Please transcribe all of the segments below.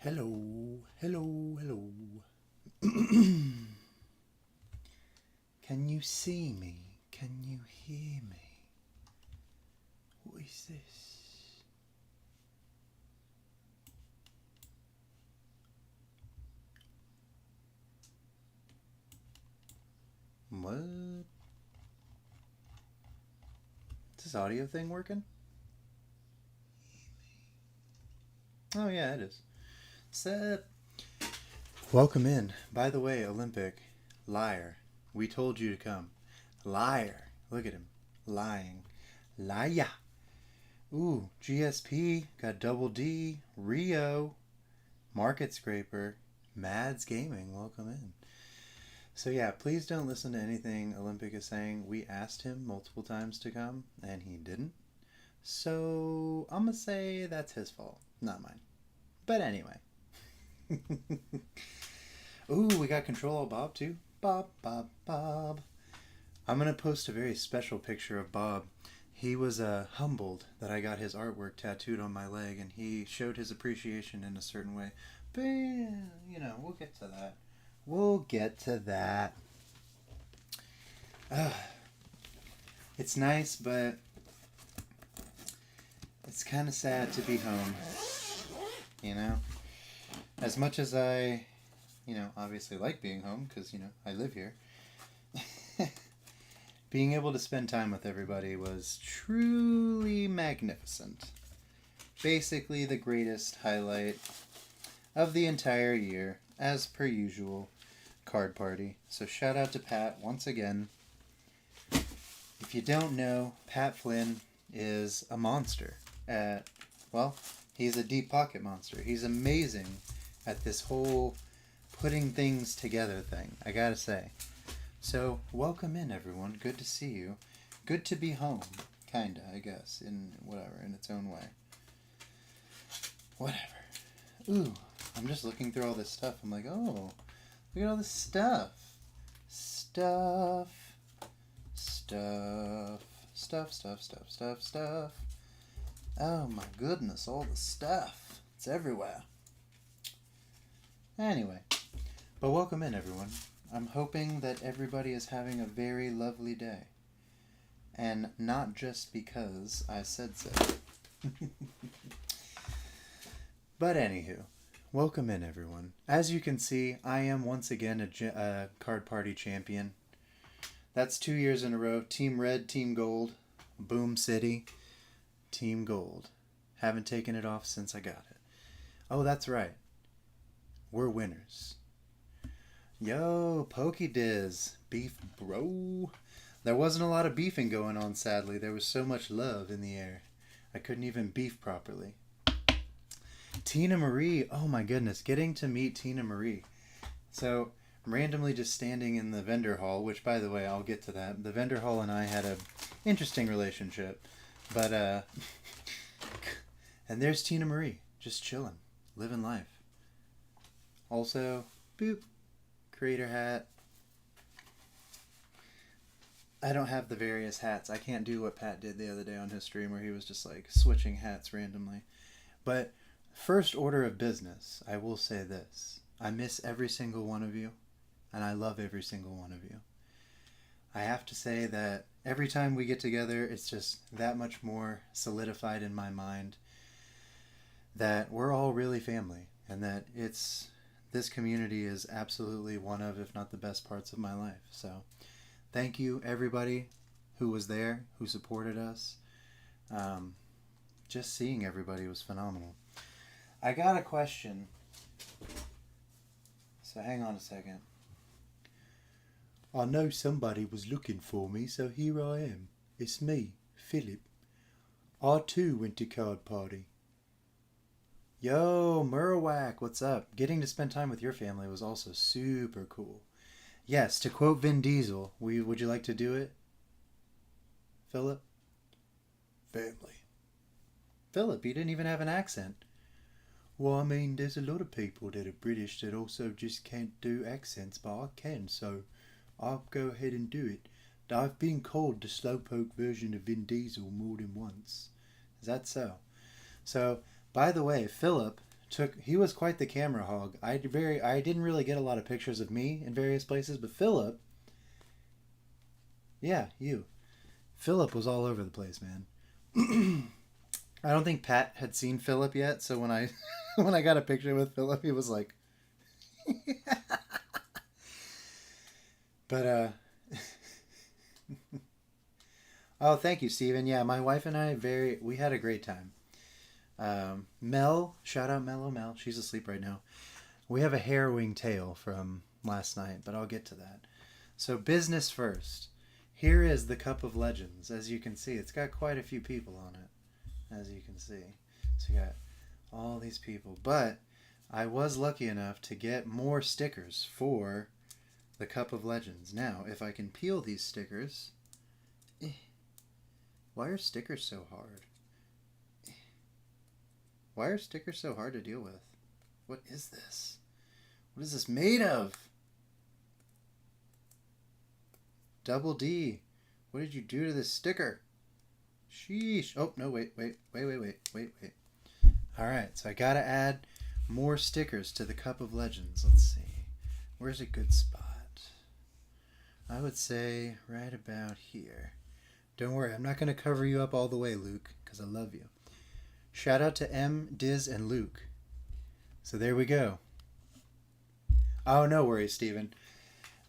Hello, hello, hello. Can you see me? Can you hear me? What is this? What? Is this audio thing working? Oh, yeah, it is. Sup? Welcome in. By the way, Olympic, liar. We told you to come. Liar. Look at him. Lying. Liar. Ooh, GSP, got Double D, Rio, Market Scraper, Mads Gaming. Welcome in. So yeah, please don't listen to anything Olympic is saying. We asked him multiple times to come, and he didn't. So I'm gonna say that's his fault, not mine. But anyway. Ooh, we got Control Bob too. Bob, Bob, Bob. I'm gonna post a very special picture of Bob. He was humbled that I got his artwork tattooed on my leg, and he showed his appreciation in a certain way. But, we'll get to that. We'll get to that. It's nice, but it's kind of sad to be home. You know? As much as I, obviously like being home, because, I live here. Being able to spend time with everybody was truly magnificent. Basically the greatest highlight of the entire year, as per usual, card party. So shout out to Pat once again. If you don't know, Pat Flynn is a monster he's a deep pocket monster. He's amazing at this whole putting things together thing, I gotta say. So, welcome in, everyone. Good to see you. Good to be home, kinda, I guess, in its own way. Whatever. Ooh, I'm just looking through all this stuff. I'm like, oh, look at all this stuff. Stuff. Oh my goodness, all the stuff. It's everywhere. Anyway, but welcome in, everyone. I'm hoping that everybody is having a very lovely day. And not just because I said so. But anywho, welcome in, everyone. As you can see, I am once again a card party champion. That's 2 years in a row. Team Red, Team Gold, Boom City, Team Gold. Haven't taken it off since I got it. Oh, that's right. We're winners. Yo, Pokediz. Beef, bro. There wasn't a lot of beefing going on, sadly. There was so much love in the air. I couldn't even beef properly. Tina Marie. Oh my goodness. Getting to meet Tina Marie. So, I'm randomly just standing in the vendor hall, which, by the way, I'll get to that. The vendor hall and I had a interesting relationship. But, and there's Tina Marie. Just chilling. Living life. Also, boop. Creator hat. I don't have the various hats. I can't do what Pat did the other day on his stream where he was just like switching hats randomly. But first order of business, I will say this. I miss every single one of you, and I love every single one of you. I have to say that every time we get together, it's just that much more solidified in my mind that we're all really family, and that this community is absolutely one of, if not the best parts of my life. So thank you, everybody who was there, who supported us. Just seeing everybody was phenomenal. I got a question. So hang on a second. I know somebody was looking for me, so here I am. It's me, Philip. I too went to card party. Yo, Murwak, what's up? Getting to spend time with your family was also super cool. Yes, to quote Vin Diesel, would you like to do it? Philip? Family. Philip, you didn't even have an accent. Well, I mean, there's a lot of people that are British that also just can't do accents, but I can, so I'll go ahead and do it. I've been called the slowpoke version of Vin Diesel more than once. Is that so? So, by the way, Philip He was quite the camera hog. I didn't really get a lot of pictures of me in various places, but Philip, yeah, you. Philip was all over the place, man. I don't think Pat had seen Philip yet, so when I when I got a picture with Philip, he was like but oh, thank you, Steven. Yeah, my wife and I we had a great time. Mel, shout out Mellow Mel. She's asleep right now. We have a harrowing tale from last night, but I'll get to that. So business first. Here is the Cup of Legends. As you can see, it's got quite a few people on it. As you can see. So you got all these people. But I was lucky enough to get more stickers for the Cup of Legends. Now, if I can peel these stickers... Why are stickers so hard? Why are stickers so hard to deal with? What is this? What is this made of? Double D. What did you do to this sticker? Sheesh. Oh, no, wait. Alright, so I gotta add more stickers to the Cup of Legends. Let's see. Where's a good spot? I would say right about here. Don't worry, I'm not going to cover you up all the way, Luke, because I love you. Shout out to M, Diz, and Luke. So there we go. Oh, no worries, Steven.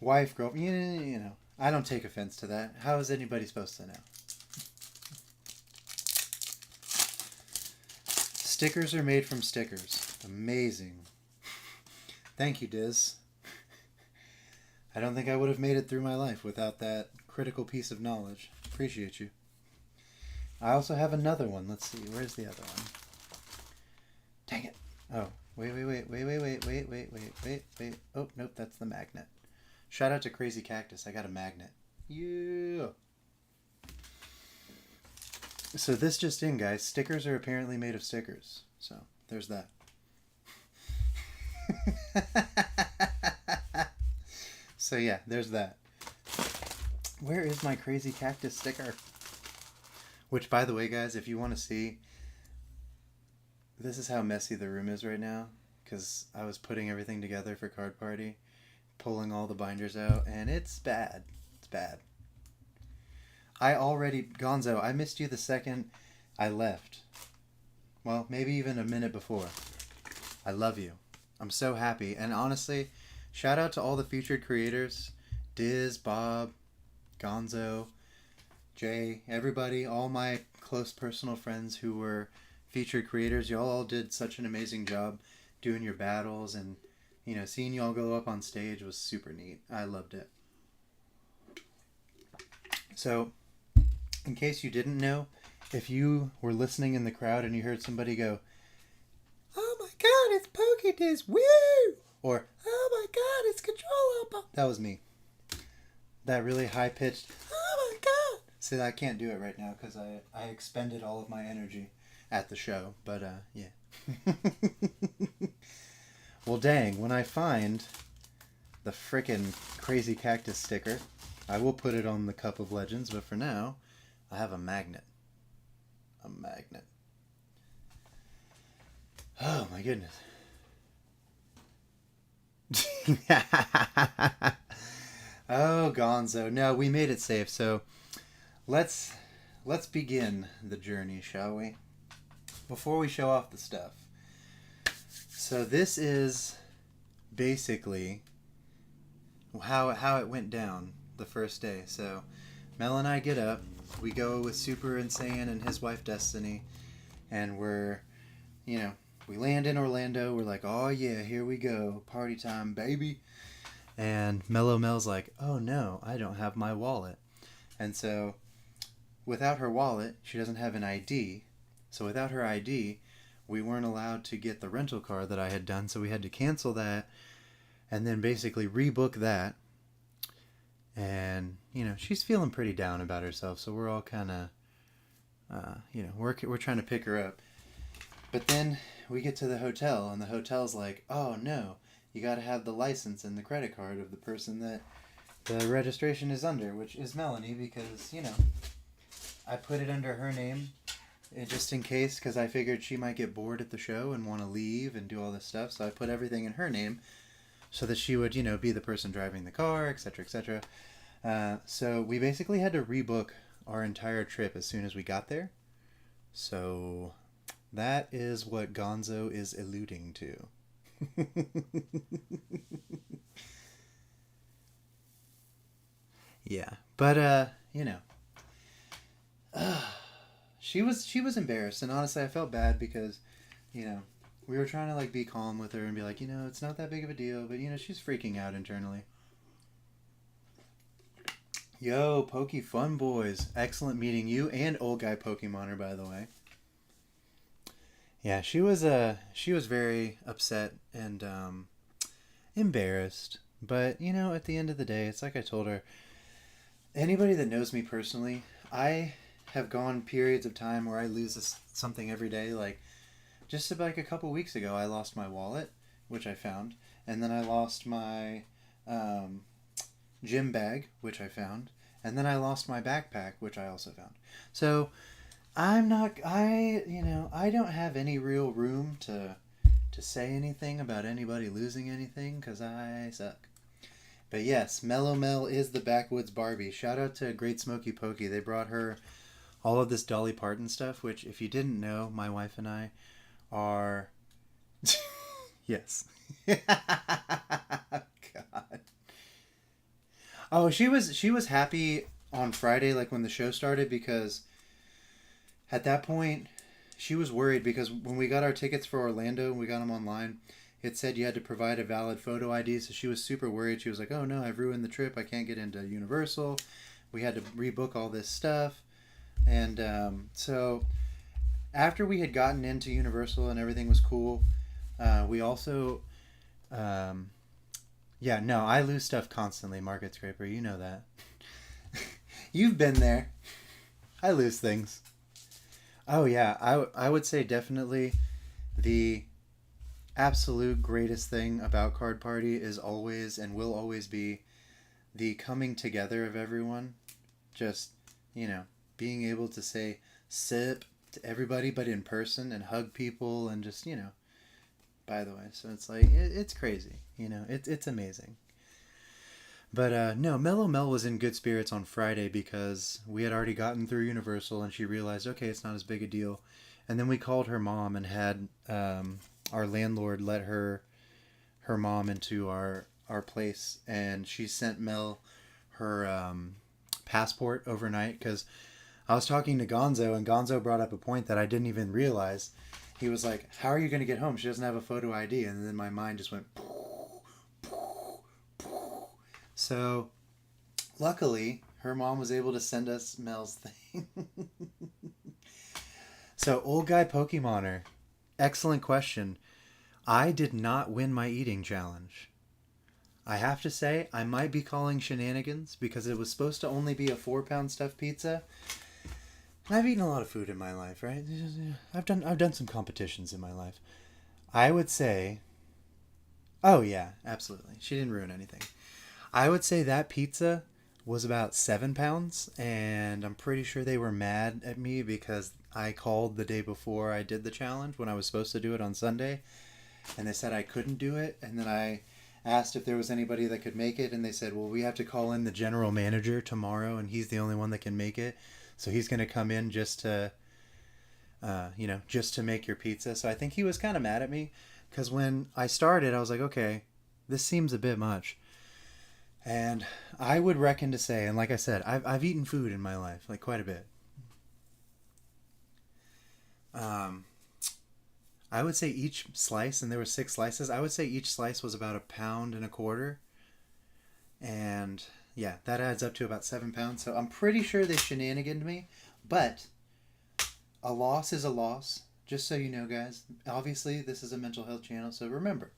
Wife, girlfriend, you know, I don't take offense to that. How is anybody supposed to know? Stickers are made from stickers. Amazing. Thank you, Diz. I don't think I would have made it through my life without that critical piece of knowledge. Appreciate you. I also have another one. Let's see. Where's the other one? Dang it. Oh, wait. Oh, nope, that's the magnet. Shout out to Crazy Cactus. I got a magnet. Yeah. So this just in, guys. Stickers are apparently made of stickers. So there's that. So yeah, there's that. Where is my Crazy Cactus sticker? Which, by the way, guys, if you want to see, this is how messy the room is right now, because I was putting everything together for Card Party, pulling all the binders out, and it's bad. It's bad. Gonzo, I missed you the second I left. Well, maybe even a minute before. I love you. I'm so happy. And honestly, shout out to all the featured creators. Diz, Bob, Gonzo, Jay, everybody, all my close personal friends who were featured creators. Y'all all did such an amazing job doing your battles, and you know, seeing y'all go up on stage was super neat. I loved it. So, in case you didn't know, if you were listening in the crowd and you heard somebody go, "Oh my god, it's PokéDiz, woo!" Or, "Oh my god, it's Control-Oppo," that was me. That really high-pitched, "Oh my god!" See, I can't do it right now because I expended all of my energy at the show. But, yeah. Well, dang, when I find the frickin' Crazy Cactus sticker, I will put it on the Cup of Legends. But for now, I have a magnet. A magnet. Oh, my goodness. Oh, Gonzo. No, we made it safe. So let's begin the journey, shall we? Before we show off the stuff. So this is basically how it went down the first day. So Mel and I get up. We go with Super Insane and his wife Destiny. And we land in Orlando. We're like, oh yeah, here we go. Party time, baby. And Mellow Mel's like, oh no, I don't have my wallet. And so, without her wallet, she doesn't have an ID. So without her ID, we weren't allowed to get the rental car that I had done. So we had to cancel that and then basically rebook that. And, she's feeling pretty down about herself. So we're all kind of, we're trying to pick her up. But then we get to the hotel, and the hotel's like, oh no, you got to have the license and the credit card of the person that the registration is under, which is Melanie, because, I put it under her name just in case, because I figured she might get bored at the show and want to leave and do all this stuff. So I put everything in her name so that she would, be the person driving the car, etc., etc. So we basically had to rebook our entire trip as soon as we got there. So that is what Gonzo is alluding to. Yeah, but she was embarrassed, and honestly, I felt bad because, you know, we were trying to like be calm with her and be like, it's not that big of a deal, but she's freaking out internally. Yo, Poke Fun Boys, excellent meeting you and old guy Pokemoner, by the way. Yeah, she was very upset and embarrassed, but at the end of the day, it's like I told her. Anybody that knows me personally, I have gone periods of time where I lose something every day. Like just like a couple weeks ago, I lost my wallet, which I found, and then I lost my um, gym bag, which I found, and then I lost my backpack, which I also found. So I'm not. I don't have any real room to say anything about anybody losing anything because I suck. But yes, Mellow Mel is the backwoods Barbie. Shout out to Great Smoky Pokey. They brought her all of this Dolly Parton stuff, which, if you didn't know, my wife and I are. Yes. God. Oh, she was happy on Friday, like when the show started, because at that point she was worried because when we got our tickets for Orlando and we got them online, it said you had to provide a valid photo ID. So she was super worried. She was like, "Oh no, I've ruined the trip. I can't get into Universal. We had to rebook all this stuff." And so after we had gotten into Universal and everything was cool, we also, um, yeah, no, I lose stuff constantly, Market Scraper. You know that. You've been there. I lose things. Oh yeah, I would say definitely the absolute greatest thing about Card Party is always and will always be the coming together of everyone. Just, you know, being able to say sip to everybody but in person and hug people and just, by the way. So it's like, it's crazy. It's amazing. But no, Mellow Mel was in good spirits on Friday because we had already gotten through Universal and she realized, okay, it's not as big a deal. And then we called her mom and had our landlord let her mom into our place, and she sent Mel her passport overnight because I was talking to Gonzo, and Gonzo brought up a point that I didn't even realize. He was like, "How are you going to get home? She doesn't have a photo ID." And then my mind just went. So, luckily, her mom was able to send us Mel's thing. So, old guy Pokemoner, excellent question. I did not win my eating challenge. I have to say, I might be calling shenanigans because it was supposed to only be a 4-pound stuffed pizza. And I've eaten a lot of food in my life, right? I've done some competitions in my life. I would say, oh yeah, absolutely. She didn't ruin anything. I would say that pizza was about 7 pounds, and I'm pretty sure they were mad at me because I called the day before I did the challenge when I was supposed to do it on Sunday, and they said I couldn't do it, and then I asked if there was anybody that could make it, and they said, well, we have to call in the general manager tomorrow, and he's the only one that can make it, so he's going to come in just to just to make your pizza. So I think he was kind of mad at me because when I started, I was like, okay, this seems a bit much. And I would reckon to say, and like I said, I've eaten food in my life, like quite a bit. Um, I would say each slice, and there were 6 slices. I would say each slice was about 1.25 pounds, and yeah, that adds up to about 7 pounds. So I'm pretty sure they shenaniganed me, but a loss is a loss. Just so you know, guys. Obviously, this is a mental health channel, so remember,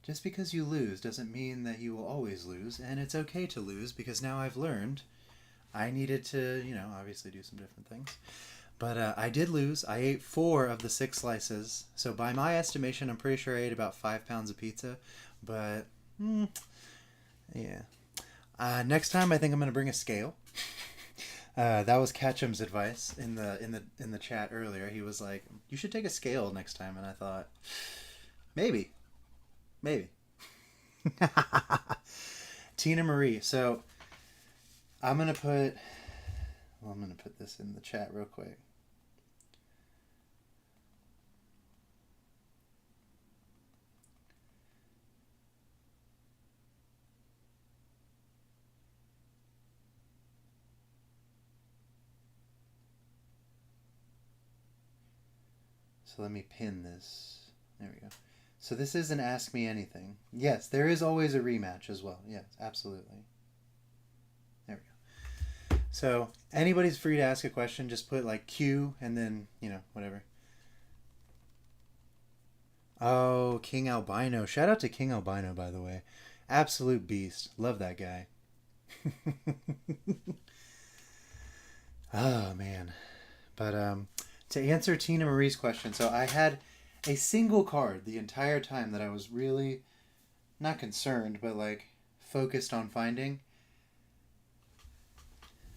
just because you lose doesn't mean that you will always lose, and it's okay to lose because now I've learned I needed to, obviously do some different things. But I did lose. I ate 4 of the 6 slices. So by my estimation, I'm pretty sure I ate about 5 pounds of pizza. But, yeah. Next time, I think I'm going to bring a scale. That was Ketchum's advice in the chat earlier. He was like, "You should take a scale next time," and I thought, maybe, maybe. Tina Marie. So I'm gonna put. Well, I'm gonna put this in the chat real quick. So let me pin this. There we go. So this is an Ask Me Anything. Yes, there is always a rematch as well. Yes, absolutely. There we go. So anybody's free to ask a question. Just put like Q and then, whatever. Oh, King Albino. Shout out to King Albino, by the way. Absolute beast. Love that guy. Oh, man. But to answer Tina Marie's question, so I had a single card the entire time that I was really not concerned, but like focused on finding.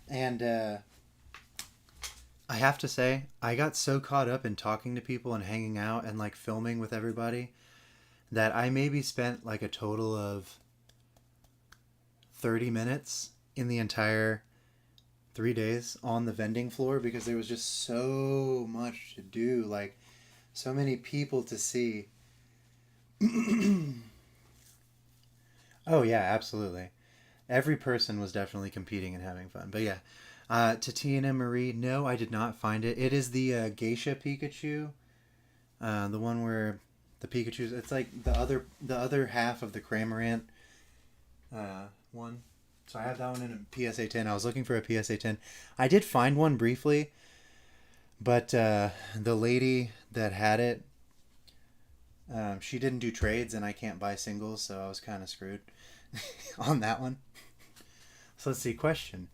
And I have to say, I got so caught up in talking to people and hanging out and like filming with everybody that I maybe spent like a total of 30 minutes in the entire 3 days on the vending floor because there was just so much to do, like so many people to see. Oh yeah, absolutely. Every person was definitely competing and having fun. But yeah, to Tina Marie, no, I did not find it. It is the Geisha Pikachu, the one where the Pikachu's. It's like the other half of the Cramorant one. So I have that one in a PSA 10. I was looking for a PSA 10. I did find one briefly, but the lady that had it, she didn't do trades, and I can't buy singles, so I was kind of screwed on that one. So let's see. Question: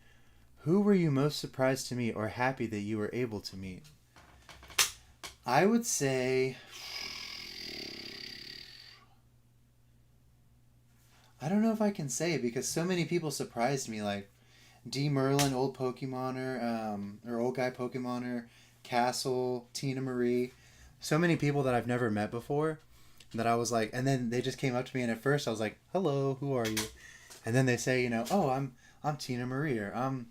who were you most surprised to meet, or happy that you were able to meet? I would say, I don't know if I can say because so many people surprised me. Like D Merlin, old Pokemoner, or old guy Pokemoner, Castle, Tina Marie, so many people that I've never met before. That I was like, and then they just came up to me, and at first I was like, "Hello, who are you?" And then they say, "Oh, I'm Tina Marie, or I'm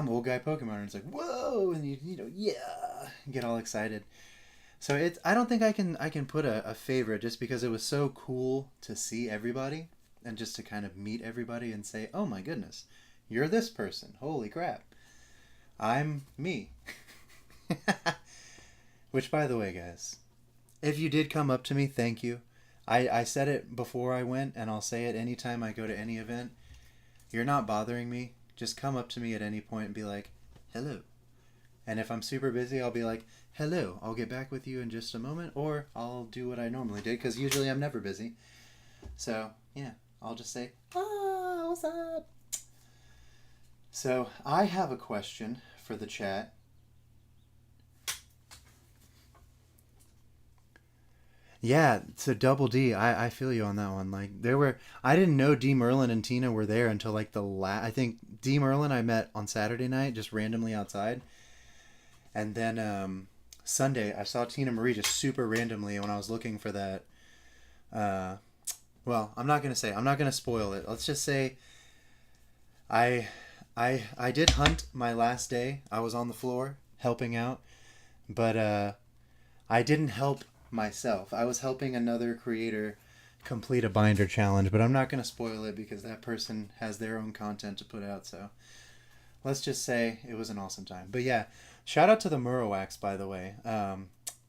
old guy Pokemon." And it's like, "Whoa!" And yeah, get all excited. So I don't think I can put a favorite just because it was so cool to see everybody and just to kind of meet everybody and say, "Oh my goodness, you're this person. Holy crap. I'm me." Which, by the way, guys, if you did come up to me, thank you. I said it before I went, and I'll say it anytime I go to any event. You're not bothering me. Just come up to me at any point and be like, "Hello." And if I'm super busy, I'll be like, "Hello, I'll get back with you in just a moment," or I'll do what I normally did, because usually I'm never busy. So, yeah, I'll just say, "Ah, what's up?" So, I have a question for the chat. Yeah, so Double D, I feel you on that one. Like I didn't know D Merlin and Tina were there until like I think D Merlin I met on Saturday night just randomly outside, and then Sunday I saw Tina Marie just super randomly when I was looking for that. Uh, well, I'm not gonna spoil it. Let's just say I I did hunt my last day. I was on the floor helping out, but I didn't help myself. I was helping another creator complete a binder challenge, but I'm not going to spoil it because that person has their own content to put out. So let's just say it was an awesome time. But yeah, shout out to the Murrowax, by the way.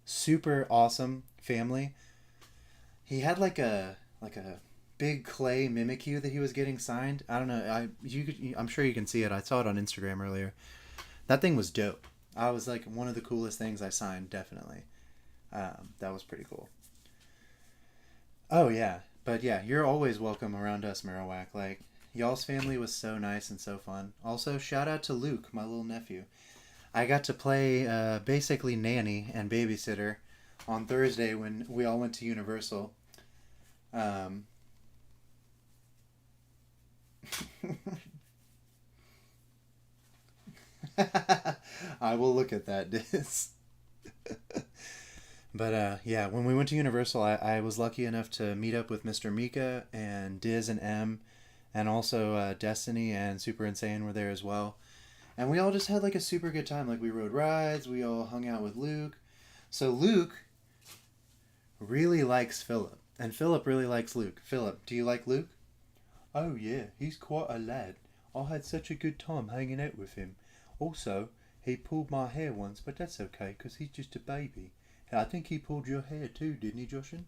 Super awesome family. He had like a big clay Mimikyu that he was getting signed. I don't know. I'm sure you can see it. I saw it on Instagram earlier. That thing was dope. I was like one of the coolest things I signed, definitely. That was pretty cool. Oh yeah, but yeah, you're always welcome around us, Marowak. Like y'all's family was so nice and so fun. Also, shout out to Luke, my little nephew. I got to play basically nanny and babysitter on Thursday when we all went to Universal. Um, I will look at that, Diz. But yeah, when we went to Universal, I was lucky enough to meet up with Mr. Mika and Diz and M, and also Destiny and Super Insane were there as well. And we all just had like a super good time. Like we rode rides, we all hung out with Luke. So Luke really likes Philip, and Philip really likes Luke. Philip, do you like Luke? Oh yeah, he's quite a lad. I had such a good time hanging out with him. Also, he pulled my hair once, but that's okay because he's just a baby. I think he pulled your hair too, didn't he, Joshin?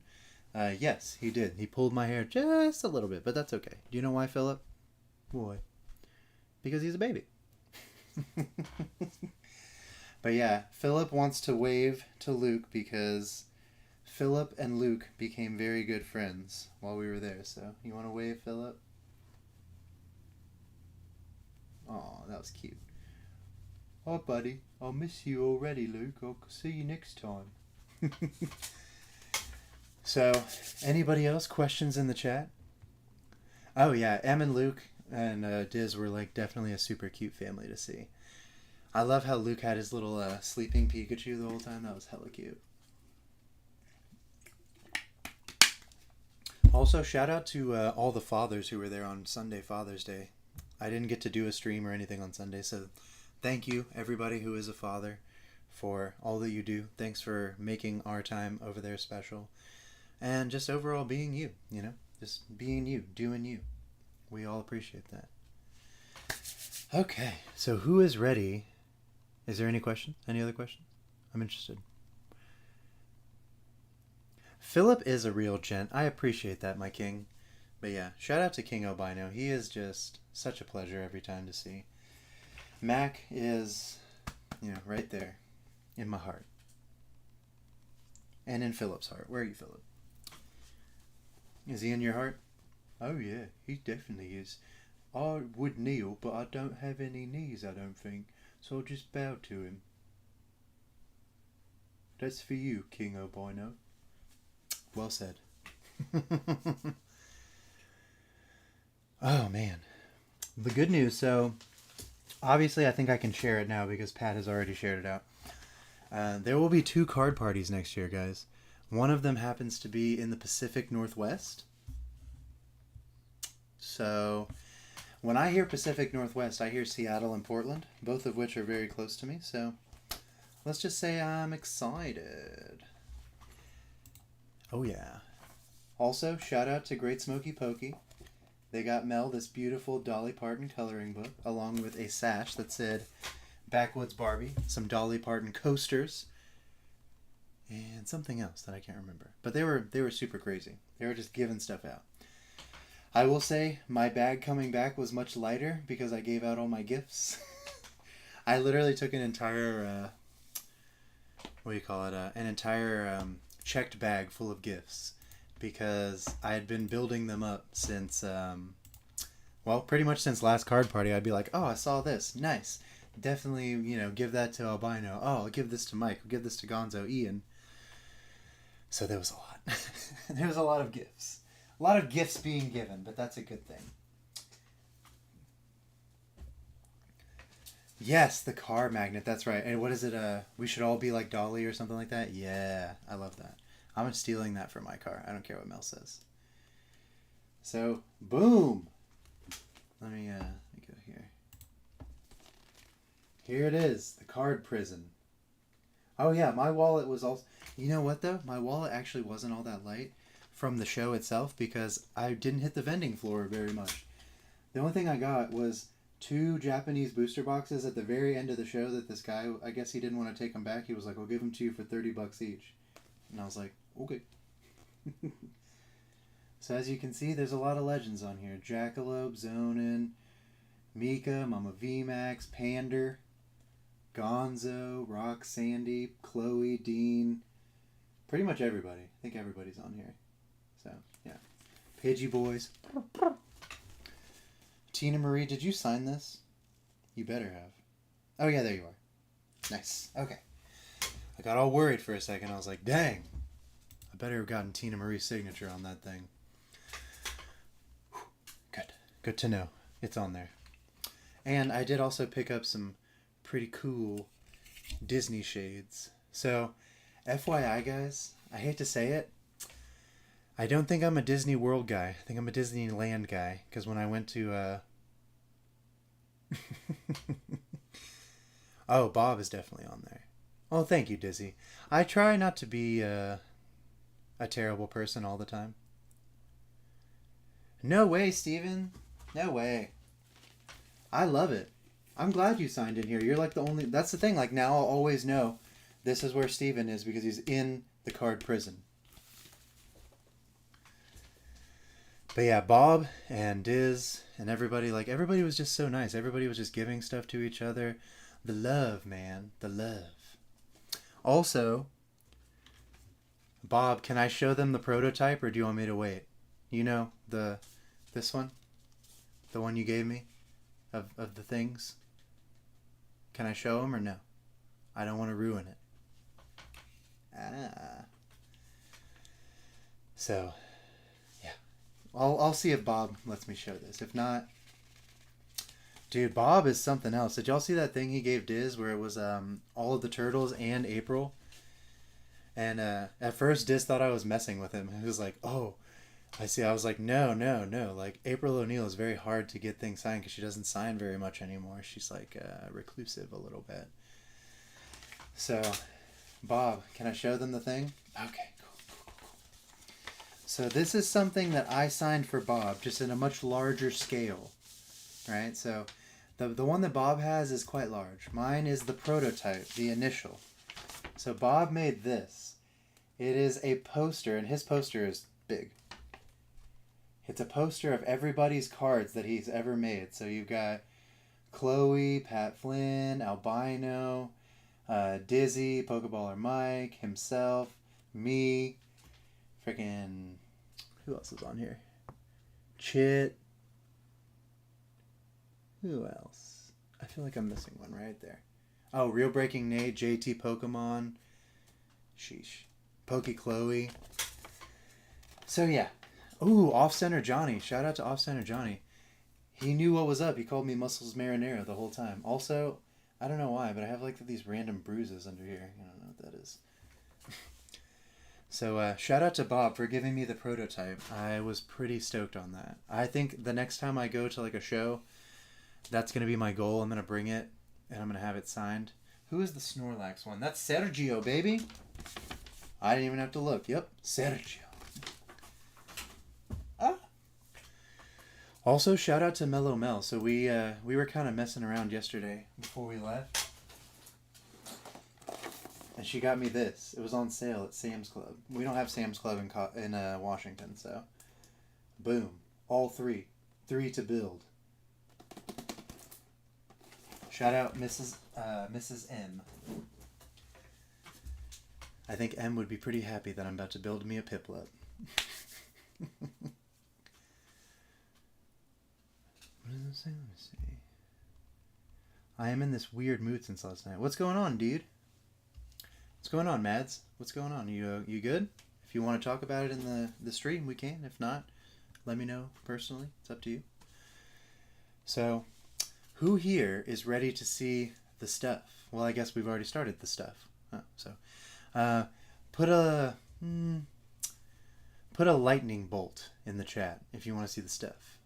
Yes, he did. He pulled my hair just a little bit, but that's okay. Do you know why, Philip? Why? Because he's a baby. But yeah, Philip wants to wave to Luke because Philip and Luke became very good friends while we were there. So, you want to wave, Philip? Oh, that was cute. Oh, buddy, I'll miss you already, Luke. I'll see you next time. So, anybody else questions in the chat? Oh yeah, Em and Luke and Diz were like definitely a super cute family to see. I love how Luke had his little sleeping Pikachu the whole time. That was hella cute. Also, shout out to all the fathers who were there on Sunday, Father's Day. I didn't get to do a stream or anything on Sunday, so thank you, everybody who is a father, for all that you do. Thanks for making our time over there special. And just overall being you, you know? Just being you, doing you. We all appreciate that. Okay, so who is ready? Is there any question? Any other questions? I'm interested. Philip is a real gent. I appreciate that, my king. But yeah, shout out to King Albino. He is just such a pleasure every time to see. Mac is, right there in my heart. And in Philip's heart. Where are you, Philip? Is he in your heart? Oh yeah, he definitely is. I would kneel, but I don't have any knees, I don't think. So I'll just bow to him. That's for you, King Albino. Well said. Oh man. The good news, so obviously I think I can share it now because Pat has already shared it out. There will be 2 card parties next year, guys. One of them happens to be in the Pacific Northwest. So when I hear Pacific Northwest, I hear Seattle and Portland, both of which are very close to me. So let's just say I'm excited. Oh yeah. Also, shout out to Great Smoky Pokey. They got Mel this beautiful Dolly Parton coloring book, along with a sash that said Backwoods Barbie, some Dolly Parton coasters, and something else that I can't remember. But they were super crazy. They were just giving stuff out. I will say my bag coming back was much lighter because I gave out all my gifts. I literally took an entire an entire checked bag full of gifts because I had been building them up since pretty much since last card party. I'd be like, oh, I saw this, nice, definitely, give that to Albino. Oh, I'll give this to Mike, I'll give this to Gonzo, Ian. So there was a lot. There was a lot of gifts. A lot of gifts being given, but that's a good thing. Yes, the car magnet, that's right. And what is it? We should all be like Dolly or something like that? Yeah, I love that. I'm stealing that for my car. I don't care what Mel says. So, boom! Let me go here. Here it is, the card prison. Oh yeah, my wallet was also... You know what though? My wallet actually wasn't all that light from the show itself because I didn't hit the vending floor very much. The only thing I got was 2 Japanese booster boxes at the very end of the show that this guy, I guess he didn't want to take them back. He was like, I'll give them to you for $30 each. And I was like, okay. So as you can see, there's a lot of legends on here. Jackalope, Zonin, Mika, Mama VMAX, Pander, Gonzo, Rock, Sandy, Chloe, Dean. Pretty much everybody. I think everybody's on here. So, yeah. Pidgey Boys. Tina Marie, did you sign this? You better have. Oh, yeah, there you are. Nice. Okay. I got all worried for a second. I was like, dang. I better have gotten Tina Marie's signature on that thing. Good. Good to know. It's on there. And I did also pick up some pretty cool Disney shades. So, FYI, guys, I hate to say it, I don't think I'm a Disney World guy. I think I'm a Disneyland guy. Because when I went to... Oh, Bob is definitely on there. Oh, thank you, Dizzy. I try not to be a terrible person all the time. No way, Steven. No way. I love it. I'm glad you signed in here. You're like the only... That's the thing. Like, now I'll always know this is where Steven is because he's in the card prison. But yeah, Bob and Diz and everybody, like, everybody was just so nice. Everybody was just giving stuff to each other. The love, man. The love. Also, Bob, can I show them the prototype or do you want me to wait? You know, this one? The one you gave me of the things? Can I show them or no? I don't want to ruin it. So, yeah. I'll see if Bob lets me show this. If not... Dude, Bob is something else. Did y'all see that thing he gave Diz where it was all of the turtles and April? And at first Diz thought I was messing with him. He was like, oh, I see. I was like, no. Like, April O'Neil is very hard to get things signed because she doesn't sign very much anymore. She's like reclusive a little bit. So, Bob, can I show them the thing? Okay, cool. So this is something that I signed for Bob, just in a much larger scale. Right? So the one that Bob has is quite large. Mine is the prototype, the initial. So Bob made this. It is a poster, and his poster is big. It's a poster of everybody's cards that he's ever made. So you've got Chloe, Pat Flynn, Albino, Dizzy, Pokeballer Mike, himself, me, freaking... Who else is on here? Chit. Who else? I feel like I'm missing one right there. Oh, Real Breaking Nate, JT Pokemon. Sheesh. Pokey Chloe. So yeah. Ooh, Off-Center Johnny. Shout out to Off-Center Johnny. He knew what was up. He called me Muscles Marinara the whole time. Also, I don't know why, but I have like these random bruises under here. I don't know what that is. So shout out to Bob for giving me the prototype. I was pretty stoked on that. I think the next time I go to like a show... That's going to be my goal. I'm going to bring it, and I'm going to have it signed. Who is the Snorlax one? That's Sergio, baby. I didn't even have to look. Yep, Sergio. Ah. Also, shout out to Mellow Mel. So we were kind of messing around yesterday before we left. And she got me this. It was on sale at Sam's Club. We don't have Sam's Club in Washington, so... Boom. All three. 3 to build. Shout out Mrs. M. I think M would be pretty happy that I'm about to build me a Piplup. What does it say? Let me see. I am in this weird mood since last night. What's going on, dude? What's going on, Mads? What's going on? You good? If you want to talk about it in the stream, we can. If not, let me know personally. It's up to you. So... Who here is ready to see the stuff? Well, I guess we've already started the stuff. Put a lightning bolt in the chat if you want to see the stuff.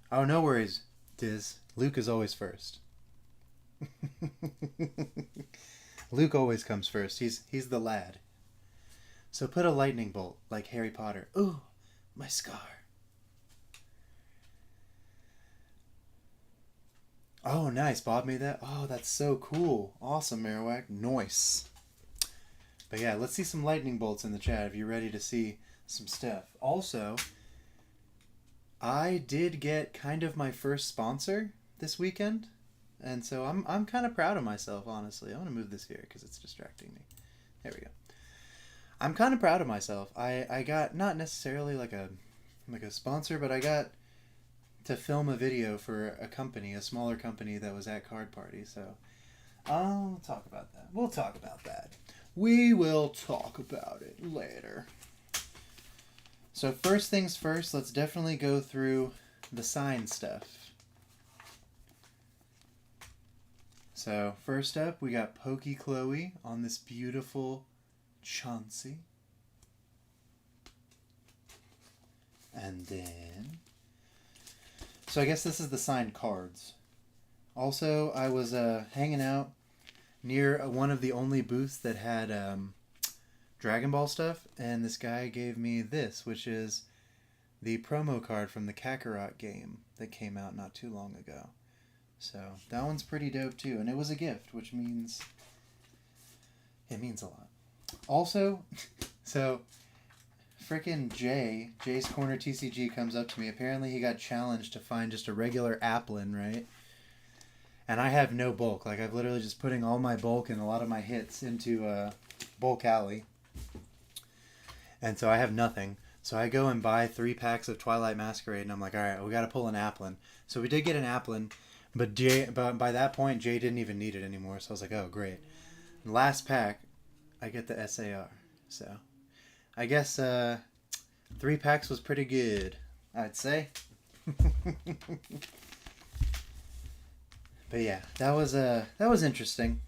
Oh, no worries, Diz. Luke is always first. Luke always comes first. He's the lad. So put a lightning bolt like Harry Potter. Ooh, my scar. Oh, nice. Bob made that? Oh, that's so cool. Awesome, Marowak. Nice. But yeah, let's see some lightning bolts in the chat if you're ready to see some stuff. Also, I did get kind of my first sponsor this weekend. And so I'm kind of proud of myself, honestly. I want to move this here because it's distracting me. There we go. I'm kind of proud of myself. I got not necessarily like a sponsor, but I got to film a video for a company, a smaller company that was at Card Party. So I'll talk about that. We'll talk about that. We will talk about it later. So first things first, let's definitely go through the sign stuff. So first up, we got Pokey Chloe on this beautiful Chauncey. And then... So I guess this is the signed cards. Also, I was hanging out near one of the only booths that had Dragon Ball stuff, and this guy gave me this, which is the promo card from the Kakarot game that came out not too long ago. So that one's pretty dope too, and it was a gift, which means it means a lot. Also, so frickin' Jay's Corner TCG comes up to me. Apparently he got challenged to find just a regular Applin, right? And I have no bulk. Like, I've literally just putting all my bulk and a lot of my hits into Bulk Alley. And so I have nothing. So I go and buy 3 packs of Twilight Masquerade, and I'm like, all right, we got to pull an Applin. So we did get an Applin, but by that point, Jay didn't even need it anymore. So I was like, oh, great. Last pack, I get the SAR. So I guess 3 packs was pretty good, I'd say. But yeah, that was interesting.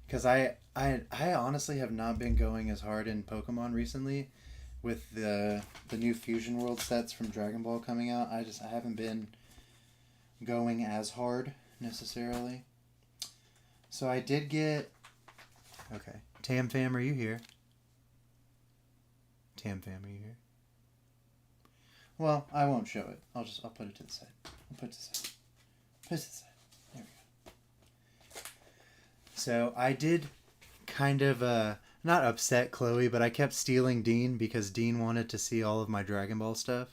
Because I honestly have not been going as hard in Pokemon recently, with the new Fusion World sets from Dragon Ball coming out. I haven't been going as hard necessarily. So I did get... Okay. Tam Fam, are you here? Tam Fam, are you here? Well, I won't show it. I'll put it to the side. I'll put it to the side. Put it to the side. There we go. So I did kind of not upset Chloe, but I kept stealing Dean because Dean wanted to see all of my Dragon Ball stuff,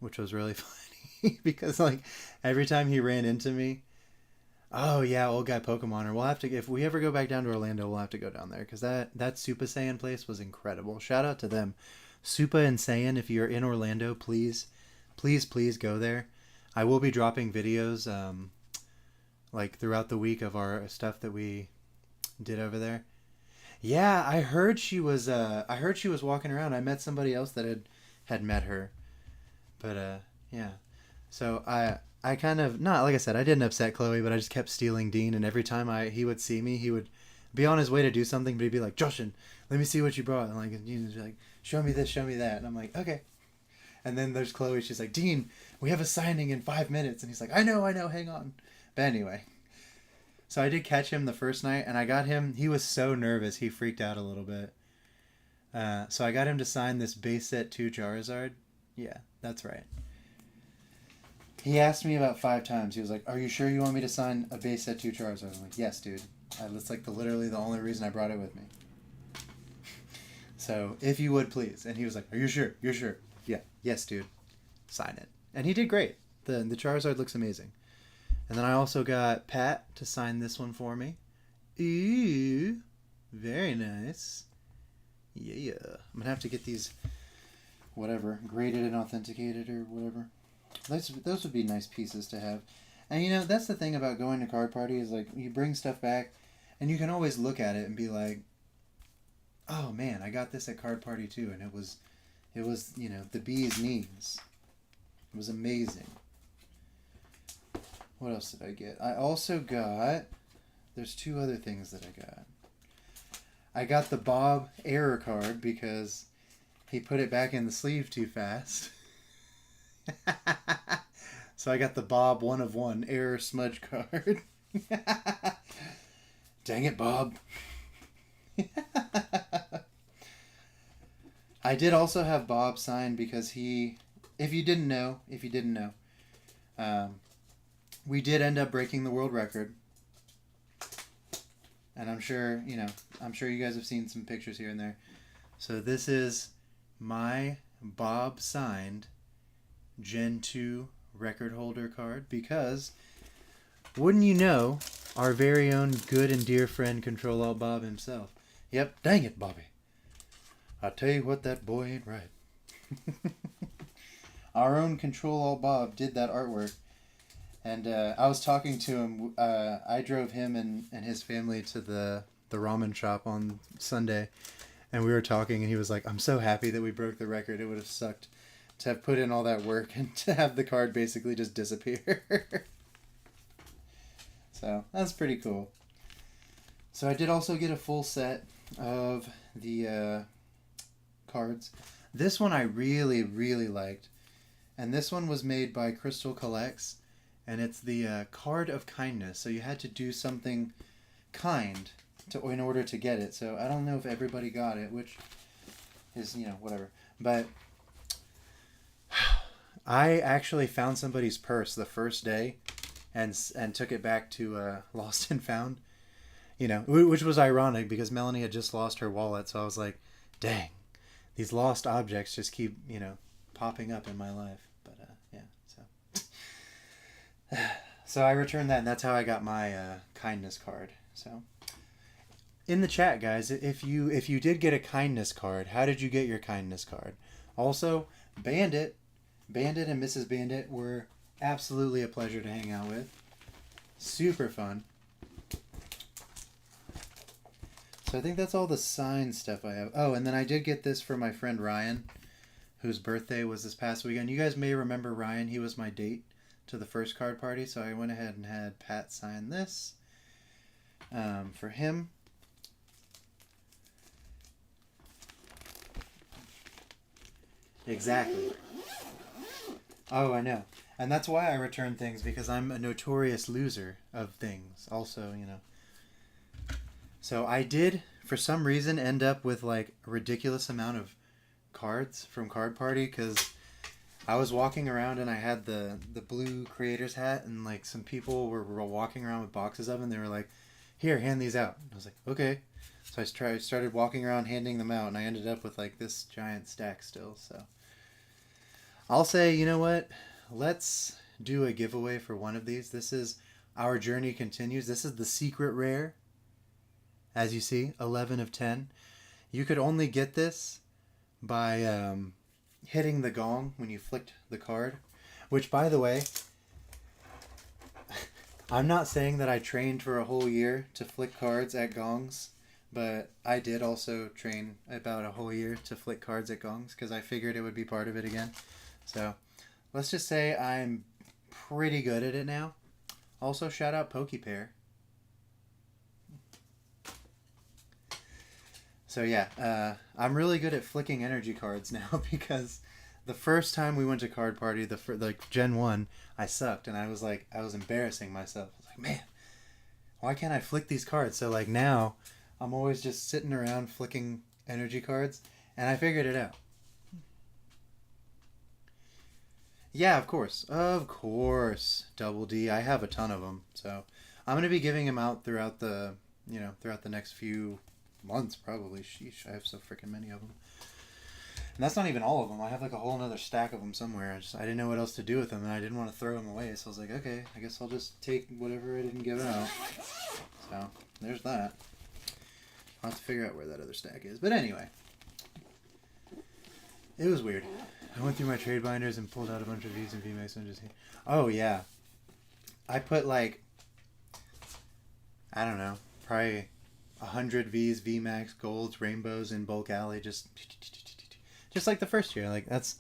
which was really funny because like every time he ran into me, oh yeah, old guy Pokemoner. We'll have to, if we ever go back down to Orlando, we'll have to go down there because that Super Saiyan place was incredible. Shout out to them, Super and Saiyan. If you're in Orlando, please go there. I will be dropping videos like throughout the week of our stuff that we did over there. Yeah, I heard she was walking around. I met somebody else that had met her. But yeah. So I kind of, not like I said, I didn't upset Chloe, but I just kept stealing Dean, and every time he would see me, he would be on his way to do something, but he'd be like, "Joshin, let me see what you brought." And like, he'd be like, "Show me this, show me that." And I'm like, "Okay." And then there's Chloe, she's like, "Dean, we have a signing in 5 minutes." And he's like, I know, hang on. But anyway. So I did catch him the first night, and I got him, he was so nervous, he freaked out a little bit. So I got him to sign this base set 2 Charizard. Yeah, that's right. He asked me about 5 times. He was like, "Are you sure you want me to sign a base set 2 Charizard?" I'm like, "Yes, dude. That's like literally the only reason I brought it with me. So, if you would, please." And he was like, "Are you sure? You're sure?" "Yeah. Yes, dude. Sign it." And he did great. The Charizard looks amazing. And then I also got Pat to sign this one for me. Ooh. Very nice. Yeah. I'm going to have to get these, whatever, graded and authenticated or whatever. Those would be nice pieces to have. And you know, that's the thing about going to card party is like you bring stuff back and you can always look at it and be like, "Oh man, I got this at card party too." And it was, you know, the bee's knees. It was amazing. What else did I get? I also got, there's 2 other things that I got. I got the Bob error card because he put it back in the sleeve too fast. So I got the Bob 1 of 1 error smudge card. Dang it, Bob. I did also have Bob signed because he, if you didn't know, we did end up breaking the world record. And I'm sure you guys have seen some pictures here and there. So this is my Bob signed Gen 2 record holder card because, wouldn't you know, our very own good and dear friend Control Alt Bob himself. Yep, dang it, Bobby. I tell you what, that boy ain't right. Our own Control Alt Bob did that artwork. And I was talking to him. I drove him and his family to the ramen shop on Sunday. And we were talking, and he was like, "I'm so happy that we broke the record. It would have sucked to have put in all that work and to have the card basically just disappear." So that's pretty cool. So I did also get a full set of the cards. This one I really, really liked. And this one was made by Crystal Collects. And it's the Card of Kindness. So you had to do something kind in order to get it. So I don't know if everybody got it, which is, whatever. But I actually found somebody's purse the first day and took it back to Lost and Found. Which was ironic because Melanie had just lost her wallet. So I was like, dang, these lost objects just keep, popping up in my life. But so I returned that, and that's how I got my kindness card. So in the chat, guys, if you did get a kindness card, how did you get your kindness card? Also, Bandit and Mrs. Bandit were absolutely a pleasure to hang out with. Super fun. So I think that's all the signed stuff I have. Oh, and then I did get this for my friend Ryan, whose birthday was this past weekend. You guys may remember Ryan. He was my date to the first card party. So I went ahead and had Pat sign this for him. Exactly. Oh, I know. And that's why I return things, because I'm a notorious loser of things. Also, So I did, for some reason, end up with like a ridiculous amount of cards from Card Party, because I was walking around and I had the blue creator's hat, and like some people were walking around with boxes of them. They were like, here, hand these out. And I was like, okay. So I started walking around handing them out, and I ended up with like this giant stack still. So I'll say, you know what? Let's do a giveaway for one of these. This is Our Journey Continues. This is the secret rare. As you see, 11 of 10. You could only get this by hitting the gong when you flicked the card. Which, by the way, I'm not saying that I trained for a whole year to flick cards at gongs. But I did also train about a whole year to flick cards at gongs, because I figured it would be part of it again. So let's just say I'm pretty good at it now. Also, shout out PokePair. So yeah, I'm really good at flicking energy cards now, because the first time we went to Card Party, like Gen 1, I sucked, and I was embarrassing myself. I was like, man, why can't I flick these cards? So like now, I'm always just sitting around flicking energy cards, and I figured it out. Yeah, of course. Of course, Double D. I have a ton of them. So I'm going to be giving them out throughout the next few months, probably. Sheesh, I have so freaking many of them. And that's not even all of them. I have like a whole another stack of them somewhere. I didn't know what else to do with them, and I didn't want to throw them away. So I was like, okay, I guess I'll just take whatever I didn't give out. So there's that. I'll have to figure out where that other stack is. But anyway, it was weird. I went through my trade binders and pulled out a bunch of V's and VMAX and just... Oh, yeah. I put like, I don't know, probably 100 V's, VMAX, golds, rainbows in bulk alley, just like the first year. Like, that's...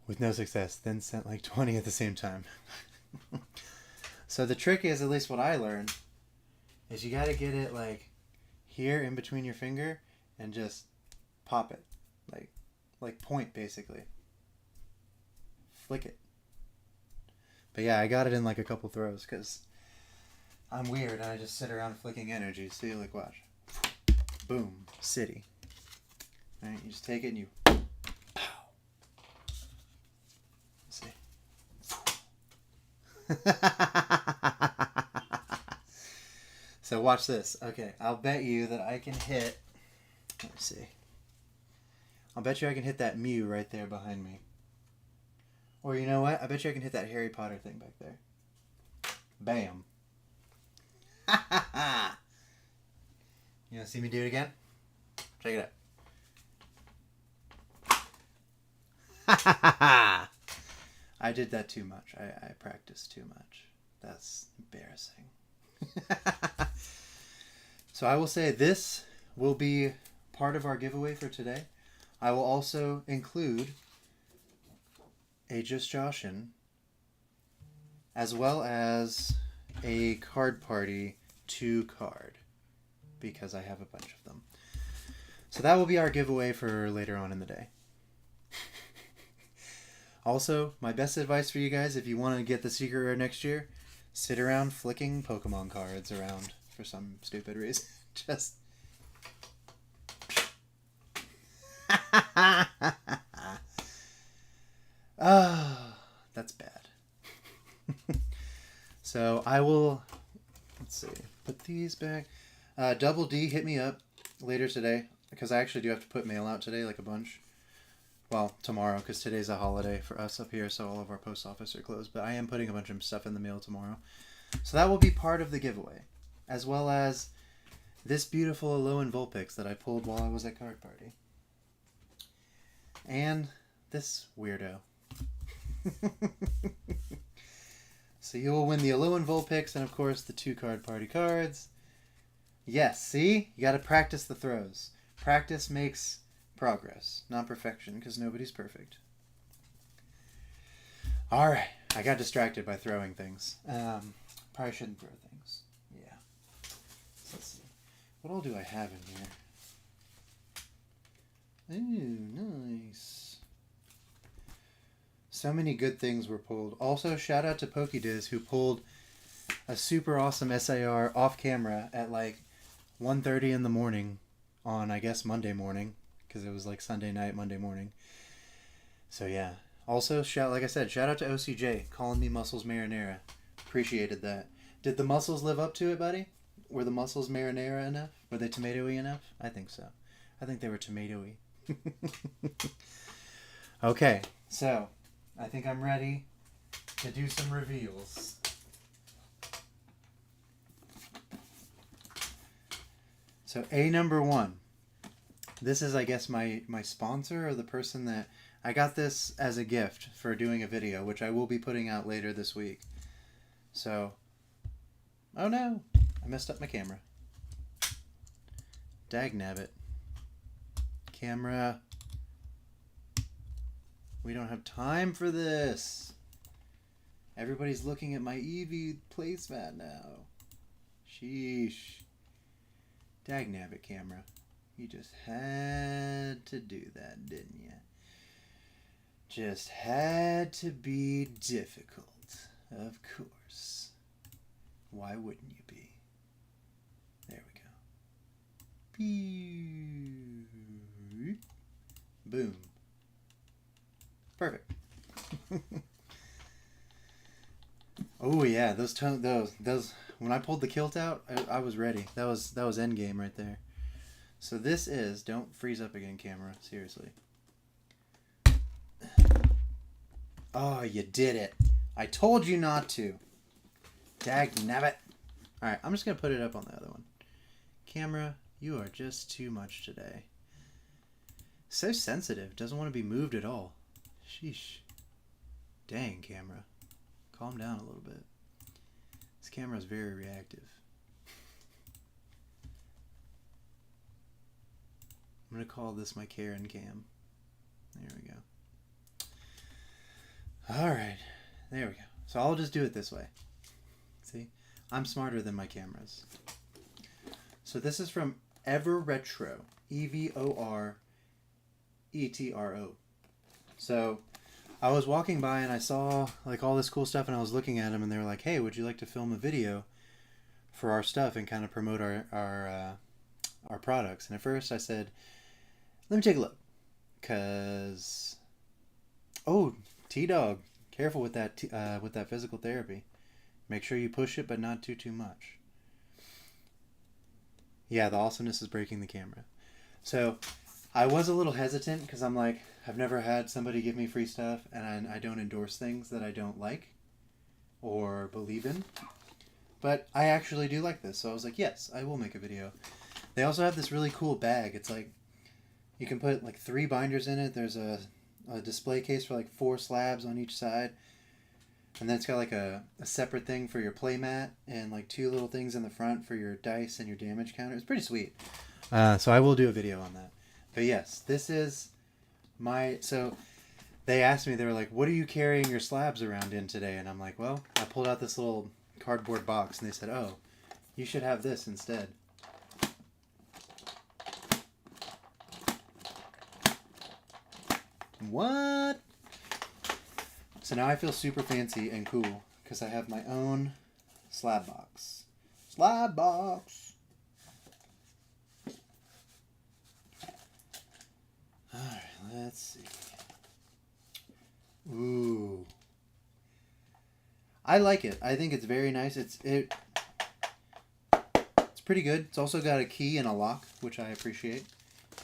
With no success. Then sent like 20 at the same time. So the trick is, at least what I learned, is you got to get it like here in between your finger and just pop it. Like point, basically. Flick it. But yeah, I got it in like a couple throws because I'm weird and I just sit around flicking energy. See, like, watch. Boom. City. Alright, you just take it and you... Pow. See. So watch this. Okay, I'll bet you that I can hit... Let me see. I'll bet you I can hit that Mew right there behind me. Or you know what? I bet you I can hit that Harry Potter thing back there. Bam. Ha ha ha. You want to see me do it again? Check it out. Ha ha ha ha. I did that too much. I practiced too much. That's embarrassing. So I will say this will be part of our giveaway for today. I will also include a Just Joshin as well as a card party 2 card, because I have a bunch of them. So that will be our giveaway for later on in the day. Also, my best advice for you guys, if you want to get the secret rare next year, sit around flicking Pokemon cards around for some stupid reason. Just... that's bad. So I will, let's see, put these back. Double D hit me up later today, because I actually do have to put mail out today, like a bunch. Well, tomorrow, because today's a holiday for us up here, so all of our post office are closed. But I am putting a bunch of stuff in the mail tomorrow. So that will be part of the giveaway, as well as this beautiful Alolan Vulpix that I pulled while I was at Card Party. And this weirdo. So you will win the Alolan Vulpix and, of course, the 2 Card Party cards. Yes, see? You got to practice the throws. Practice makes progress, not perfection, because nobody's perfect. Alright, I got distracted by throwing things. Probably shouldn't throw things. Yeah. So let's see. What all do I have in here? Ooh, nice. So many good things were pulled. Also, shout out to PokeDiz, who pulled a super awesome SAR off camera at like 1:30 in the morning on, I guess, Monday morning, because it was like Sunday night, Monday morning. So yeah. Also, like I said, shout out to OCJ, calling me Muscles Marinara. Appreciated that. Did the muscles live up to it, buddy? Were the muscles marinara enough? Were they tomatoey enough? I think so. I think they were tomatoey. Okay, so I think I'm ready to do some reveals. So number 1. This is, I guess, my sponsor, or the person that... I got this as a gift for doing a video, which I will be putting out later this week. So... oh no! I messed up my camera. Dagnabbit. Camera... we don't have time for this. Everybody's looking at my Eevee placemat now. Sheesh. Dagnabbit, camera. You just had to do that, didn't you? Just had to be difficult. Of course. Why wouldn't you be? There we go. Boom. Perfect. Oh yeah, those when I pulled the kilt out, I was ready. That was endgame right there. So this is, don't freeze up again, camera, seriously. Oh, you did it. I told you not to. Dagnabbit. Alright, I'm just going to put it up on the other one. Camera, you are just too much today. So sensitive. Doesn't want to be moved at all. Sheesh. Dang, camera. Calm down a little bit. This camera is very reactive. I'm going to call this my Karen cam. There we go. Alright. There we go. So I'll just do it this way. See? I'm smarter than my cameras. So this is from Ever Retro. EVORETRO. So I was walking by and I saw like all this cool stuff, and I was looking at them, and they were like, hey, would you like to film a video for our stuff and kind of promote our products? And at first I said, let me take a look. Because, oh, T-Dog, careful with that physical therapy. Make sure you push it, but not too much. Yeah, the awesomeness is breaking the camera. So I was a little hesitant because I'm like, I've never had somebody give me free stuff, and I don't endorse things that I don't like or believe in. But I actually do like this, so I was like, yes, I will make a video. They also have this really cool bag. It's like, you can put like 3 binders in it. There's a display case for like 4 slabs on each side. And then it's got like a separate thing for your playmat, and like 2 little things in the front for your dice and your damage counter. It's pretty sweet. So I will do a video on that. But yes, this is my... So they asked me, they were like, what are you carrying your slabs around in today? And I'm like, well, I pulled out this little cardboard box, and they said, oh, you should have this instead. What? So now I feel super fancy and cool because I have my own slab box. Slab box. Alright, let's see. Ooh. I like it. I think it's very nice. It's pretty good. It's also got a key and a lock, which I appreciate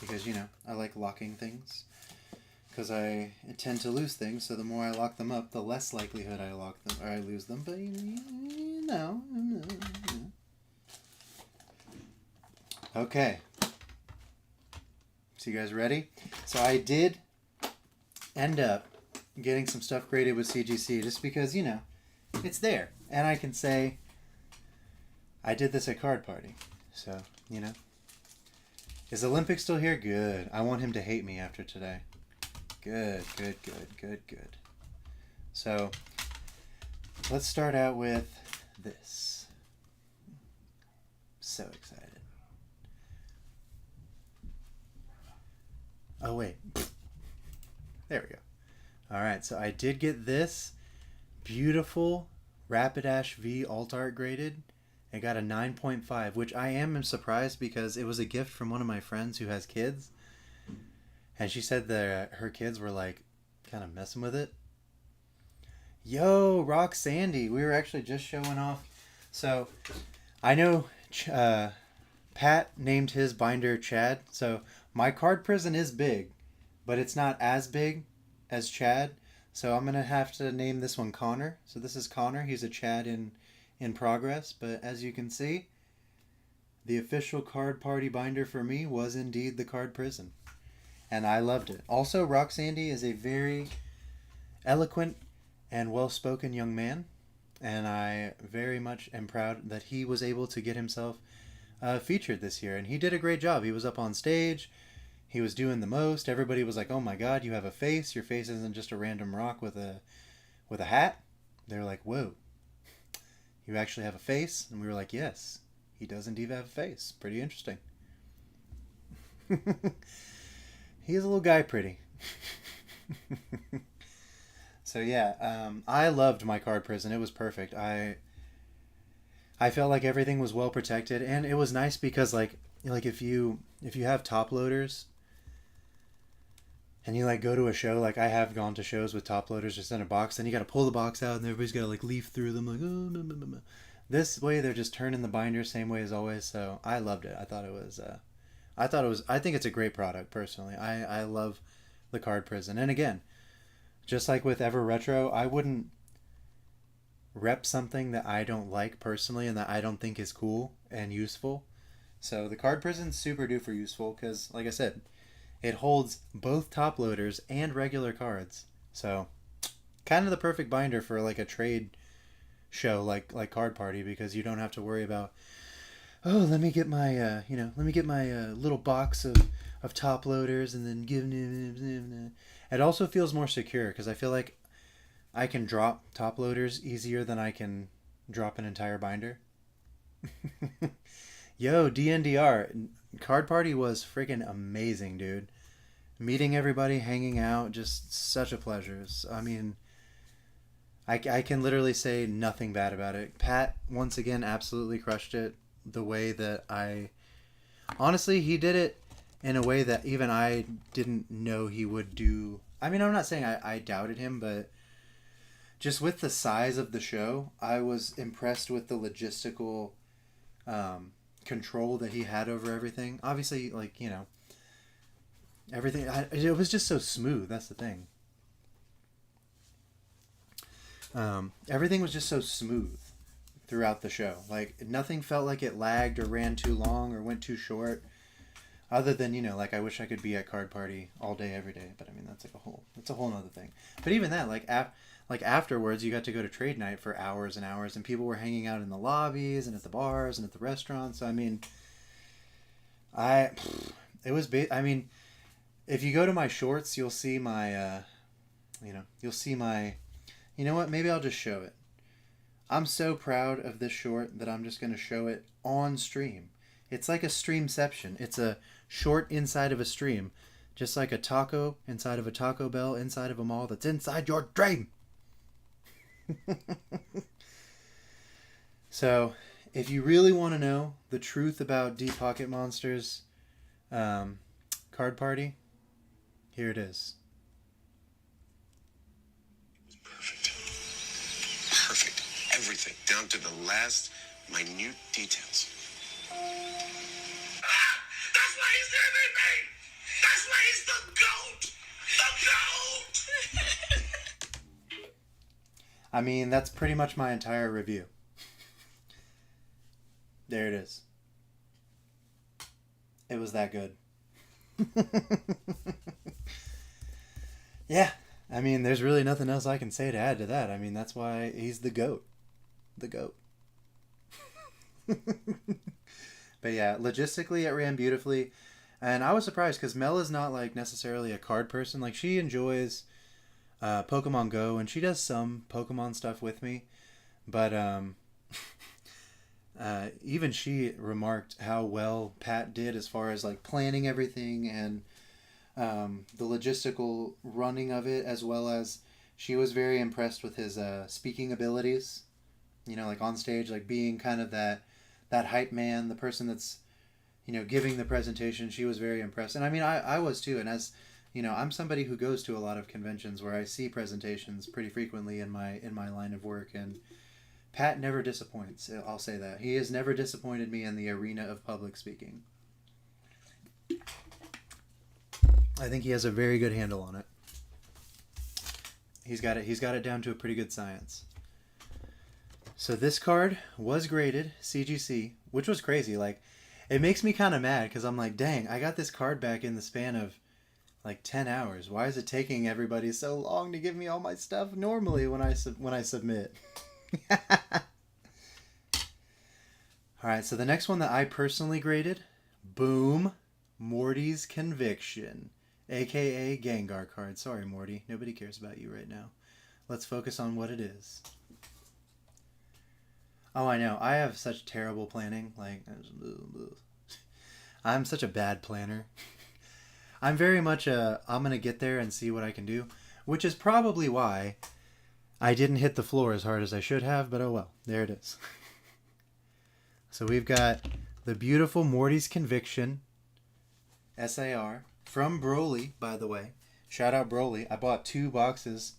because, you know, I like locking things. Because I tend to lose things, so the more I lock them up, the less likelihood I lock them or I lose them. But you know. Okay. So you guys ready? So I did end up getting some stuff graded with CGC just because, you know, it's there. And I can say I did this at Card Party. So, you know. Is Olympic still here? Good. I want him to hate me after today. Good. So, let's start out with this. So excited. Oh, wait. There we go. Alright, so I did get this beautiful Rapidash V Alt Art graded. It got a 9.5, which I am surprised because it was a gift from one of my friends who has kids. And she said that her kids were like kind of messing with it. Yo, Rock Sandy. We were actually just showing off. So I know Pat named his binder Chad. So my card prison is big, but it's not as big as Chad. So I'm going to have to name this one Connor. So this is Connor. He's a Chad in progress. But as you can see, the official Card Party binder for me was indeed the card prison. And I loved it. Also, Rock Sandy is a very eloquent and well-spoken young man. And I very much am proud that he was able to get himself featured this year. And he did a great job. He was up on stage. He was doing the most. Everybody was like, oh my God, you have a face. Your face isn't just a random rock with a hat. They were like, whoa, you actually have a face? And we were like, yes, he does indeed have a face. Pretty interesting. He's a little guy pretty. So yeah, I loved my card prison. It was perfect. I felt like everything was well protected, and it was nice because like if you have top loaders and you like go to a show, like I have gone to shows with top loaders just in a box, then you got to pull the box out and everybody's got to like leaf through them like, oh, blah, blah, blah. This way they're just turning the binder same way as always. So I loved it. I think it's a great product personally. I love the card prison. And again, just like with Ever Retro, I wouldn't rep something that I don't like personally and that I don't think is cool and useful. So the card prison's super duper useful because, like I said, it holds both top loaders and regular cards. So kind of the perfect binder for like a trade show like Card Party, because you don't have to worry about, oh, let me get my little box of top loaders and then give. It also feels more secure because I feel like I can drop top loaders easier than I can drop an entire binder. Yo, DNDR Card Party was freaking amazing, dude. Meeting everybody, hanging out, just such a pleasure. I mean, I can literally say nothing bad about it. Pat once again absolutely crushed it. The way that honestly, he did it in a way that even I didn't know he would do. I mean, I'm not saying I doubted him, but just with the size of the show, I was impressed with the logistical control that he had over everything. Obviously, like, you know, everything, it was just so smooth. That's the thing. Everything was just so smooth throughout the show. Like, nothing felt like it lagged or ran too long or went too short. Other than, you know, like, I wish I could be at Card Party all day, every day. But I mean, that's a whole nother thing. But even that, like afterwards, you got to go to trade night for hours and hours, and people were hanging out in the lobbies and at the bars and at the restaurants. I mean, I mean, if you go to my shorts, you'll see my you'll see my, you know what, maybe I'll just show it. I'm so proud of this short that I'm just going to show it on stream. It's like a streamception. It's a short inside of a stream. Just like a taco inside of a Taco Bell inside of a mall that's inside your dream. So, if you really want to know the truth about Deep Pocket Monsters Card Party, here it is. Perfect. Perfect. Everything, down to the last minute details. That's why he's everything! That's why he's the GOAT! The GOAT! I mean, that's pretty much my entire review. There it is. It was that good. Yeah. I mean, there's really nothing else I can say to add to that. I mean, that's why he's the GOAT. The GOAT. But yeah, logistically it ran beautifully. And I was surprised because Mel is not like necessarily a card person. Like she enjoys Pokemon Go and she does some Pokemon stuff with me. But even she remarked how well Pat did as far as like planning everything and the logistical running of it, as well as she was very impressed with his speaking abilities. Like on stage, like being kind of that hype man, the person that's, giving the presentation. She was very impressed. And I mean, I was too. And as, I'm somebody who goes to a lot of conventions where I see presentations pretty frequently in my line of work. And Pat never disappoints. I'll say that. He has never disappointed me in the arena of public speaking. I think he has a very good handle on it. He's got it down to a pretty good science. So this card was graded CGC, which was crazy. Like, it makes me kind of mad because I'm like, dang, I got this card back in the span of like 10 hours. Why is it taking everybody so long to give me all my stuff normally when I submit? All right, so the next one that I personally graded, boom, Morty's Conviction, aka Gengar card. Sorry, Morty, nobody cares about you right now. Let's focus on what it is. Oh, I know. I have such terrible planning. Like, I'm such a bad planner. I'm very much I'm going to get there and see what I can do, which is probably why I didn't hit the floor as hard as I should have, but oh well. There it is. So we've got the beautiful Morty's Conviction SAR from Broly, by the way. Shout out Broly. I bought 2 boxes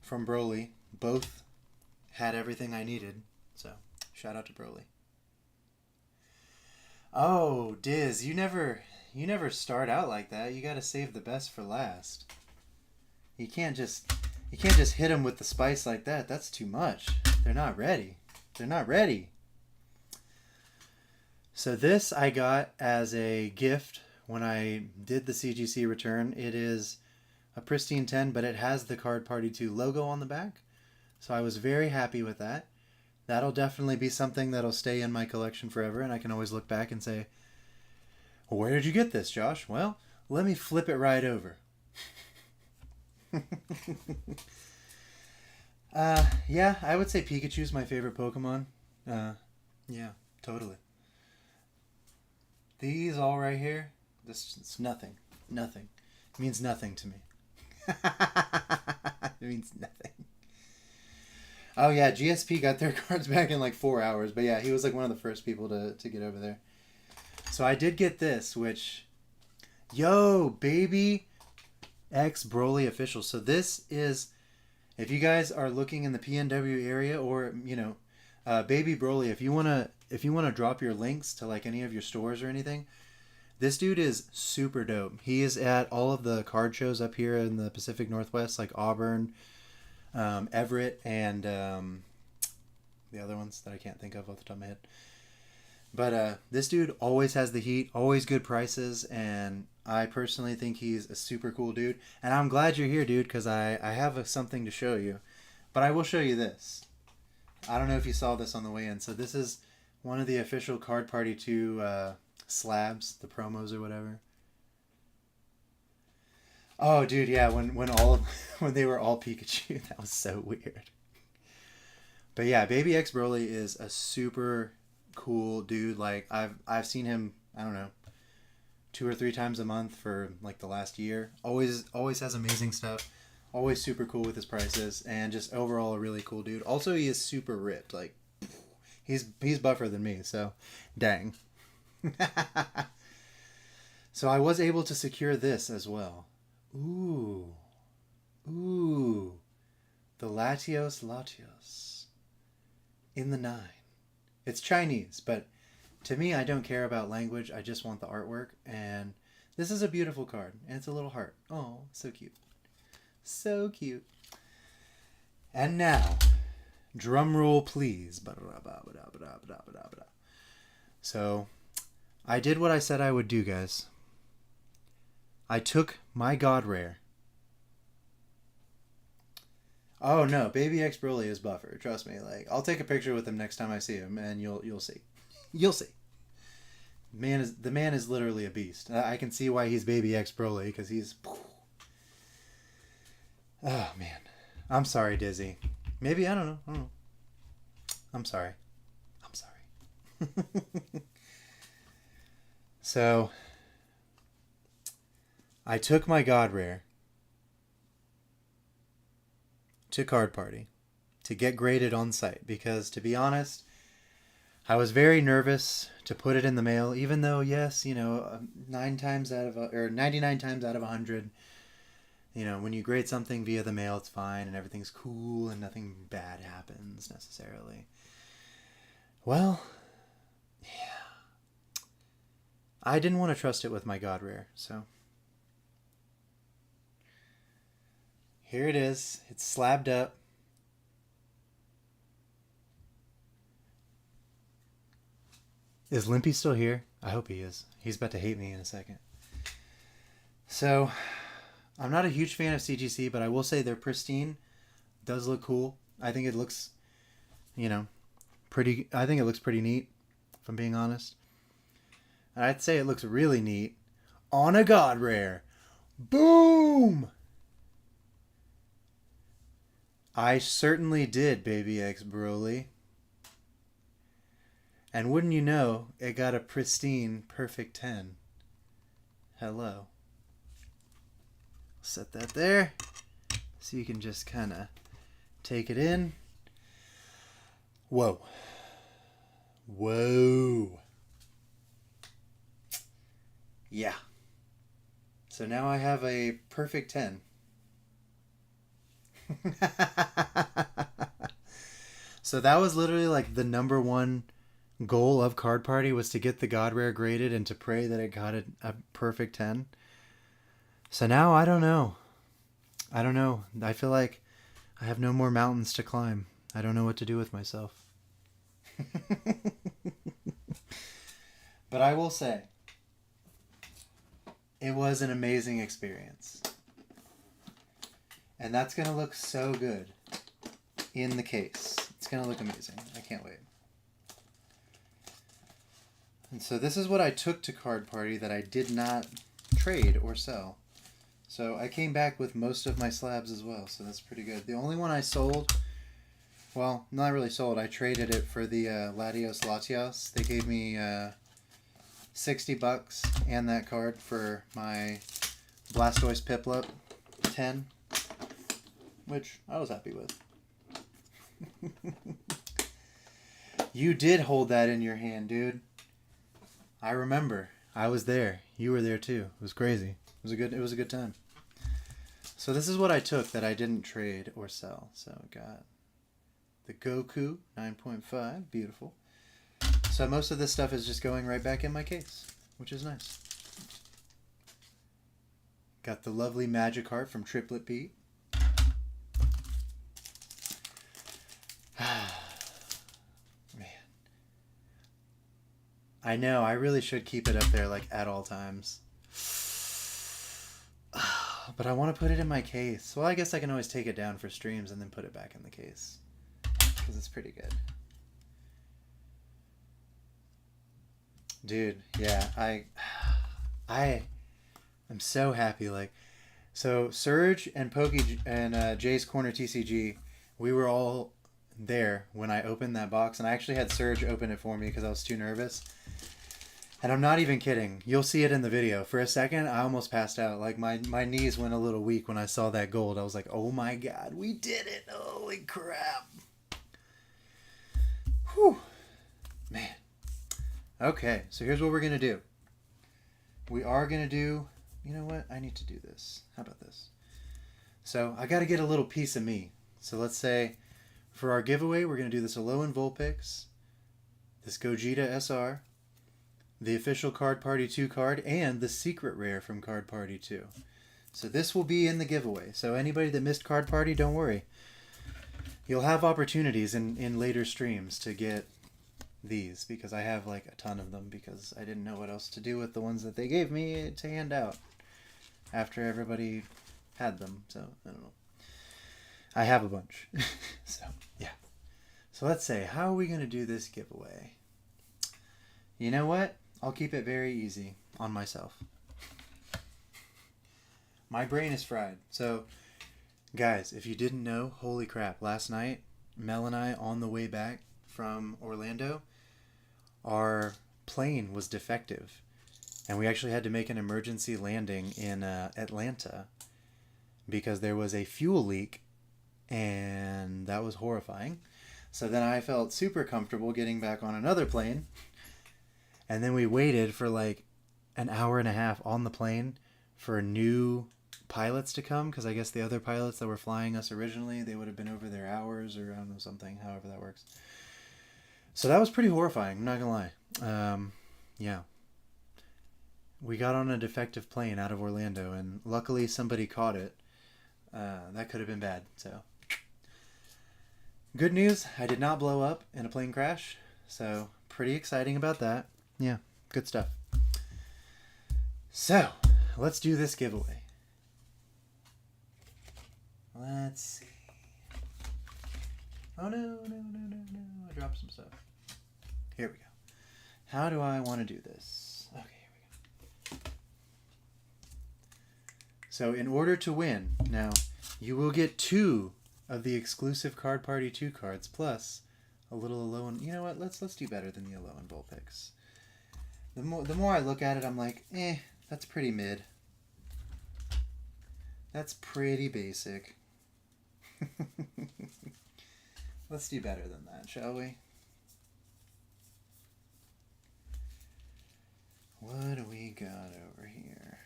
from Broly. Both had everything I needed. So, shout out to Broly. Oh, Diz, you never start out like that. You got to save the best for last. You can't just hit them with the spice like that. That's too much. They're not ready. They're not ready. So this I got as a gift when I did the CGC return. It is a pristine 10, but it has the Card Party 2 logo on the back. So I was very happy with that. That'll definitely be something that'll stay in my collection forever, and I can always look back and say, well, where did you get this, Josh? Well, let me flip it right over. Yeah, I would say Pikachu's my favorite Pokemon. Yeah, totally. These all right here, it's nothing. Nothing. It means nothing to me. It means nothing. Oh yeah, GSP got their cards back in like 4 hours. But yeah, he was like one of the first people to get over there. So I did get this, which... Yo, baby! X Broly official. So this is... If you guys are looking in the PNW area or, Baby Broly, if you wanna drop your links to like any of your stores or anything, this dude is super dope. He is at all of the card shows up here in the Pacific Northwest, like Auburn, Everett, and the other ones that I can't think of off the top of my head. But this dude always has the heat, always good prices, and I personally think he's a super cool dude. And I'm glad you're here, dude, because I have something to show you. But I will show you this. I don't know if you saw this on the way in. So this is one of the official Card Party 2 slabs, the promos or whatever. Oh, dude, yeah. When all of when they were all Pikachu, that was so weird. But yeah, Baby X Broly is a super cool dude. Like I've seen him. I don't know, 2 or 3 times a month for like the last year. Always has amazing stuff. Always super cool with his prices, and just overall a really cool dude. Also, he is super ripped. Like he's buffer than me. So, dang. So I was able to secure this as well. Ooh, ooh, the Latios in the 9. It's Chinese, but to me, I don't care about language. I just want the artwork, and this is a beautiful card, and it's a little heart. Oh, so cute. So cute. And now, drum roll please. So, I did what I said I would do, guys. I took my God Rare. Oh no, Baby X Broly is buffer. Trust me. Like I'll take a picture with him next time I see him, and you'll see. You'll see. The man is literally a beast. I can see why he's Baby X Broly because he's. Oh man, I'm sorry, Dizzy. Maybe I don't know. I'm sorry. I'm sorry. So, I took my God Rare to Card Party to get graded on site because, to be honest, I was very nervous to put it in the mail, even though, yes, 99 times out of 100, when you grade something via the mail, it's fine and everything's cool and nothing bad happens necessarily. Well, yeah. I didn't want to trust it with my God Rare, so here it is. It's slabbed up. Is Limpy still here? I hope he is. He's about to hate me in a second. So, I'm not a huge fan of CGC, but I will say they're pristine. Does look cool. I think it looks, pretty. I think it looks pretty neat, if I'm being honest. And I'd say it looks really neat on a God Rare. Boom! I certainly did, Baby X Broly. And wouldn't you know, it got a pristine perfect 10. Hello. Set that there so you can just kind of take it in. Whoa. Whoa. Yeah. So now I have a perfect 10. So that was literally like the number one goal of Card Party, was to get the God Rare graded and to pray that it got a perfect 10. So now I don't know. I feel like I have no more mountains to climb. I don't know what to do with myself. But I will say, it was an amazing experience. And that's going to look so good in the case. It's going to look amazing. I can't wait. And so this is what I took to Card Party that I did not trade or sell. So I came back with most of my slabs as well, so that's pretty good. The only one I sold, well, not really sold, I traded it for the Latios. They gave me $60 and that card for my Blastoise Piplup 10, which I was happy with. You did hold that in your hand, dude. I remember. I was there. You were there too. It was crazy. It was a good time. So this is what I took that I didn't trade or sell. So I got the Goku 9.5, beautiful. So most of this stuff is just going right back in my case, which is nice. Got the lovely Magikarp from Triplet Pete. I know, I really should keep it up there like at all times. But I want to put it in my case. Well, I guess I can always take it down for streams and then put it back in the case. Because it's pretty good. Dude, yeah, I'm so happy. Like, So Surge and Pokey and Jay's Corner TCG, we were all there when I opened that box, and I actually had Surge open it for me because I was too nervous. And I'm not even kidding. You'll see it in the video. For a second, I almost passed out. Like my knees went a little weak when I saw that gold. I was like, oh my god, we did it. Holy crap. Whew. Man. Okay, so here's what we're going to do. We are going to do... You know what? I need to do this. How about this? So I got to get a little piece of me. So let's say for our giveaway, we're going to do this Alolan Vulpix, this Gogeta SR, the official Card Party 2 card, and the secret rare from Card Party 2. So this will be in the giveaway. So anybody that missed Card Party, don't worry. You'll have opportunities in later streams to get these, because I have like a ton of them because I didn't know what else to do with the ones that they gave me to hand out after everybody had them. So I don't know. I have a bunch. So yeah. So let's say, how are we going to do this giveaway? You know what? I'll keep it very easy on myself. My brain is fried. So guys, if you didn't know, holy crap, last night Mel and I, on the way back from Orlando, our plane was defective, and we actually had to make an emergency landing in Atlanta because there was a fuel leak, and that was horrifying. So then I felt super comfortable getting back on another plane, and then we waited for like an hour and a half on the plane for new pilots to come, because I guess the other pilots that were flying us originally, they would have been over their hours, or I don't know, something, however that works. So that was pretty horrifying, I'm not gonna lie. Yeah. We got on a defective plane out of Orlando, and luckily somebody caught it. That could have been bad, so. Good news, I did not blow up in a plane crash, so pretty exciting about that. Yeah, good stuff. So, let's do this giveaway. Let's see. Oh no, I dropped some stuff. Here we go. How do I want to do this? Okay, here we go. So in order to win, now you will get 2 of the exclusive Card Party 2 cards, plus a little Alolan. You know what? Let's do better than the Alolan Vulpix. The more I look at it, I'm like, that's pretty mid. That's pretty basic. Let's do better than that, shall we? What do we got over here?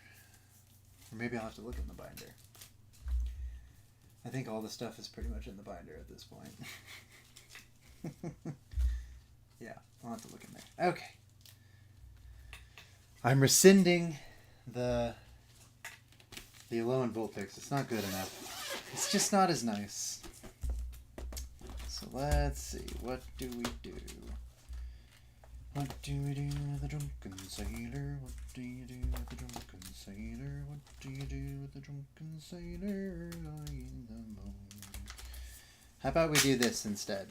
Or maybe I'll have to look in the binder. I think all the stuff is pretty much in the binder at this point. Yeah, I'll have to look in there. Okay. I'm rescinding the Alolan Vulpix. It's not good enough. It's just not as nice. So let's see. What do we do? What do we do with the drunken sailor? What do you do with the drunken sailor? What do you do with the drunken sailor? In the moon. How about we do this instead?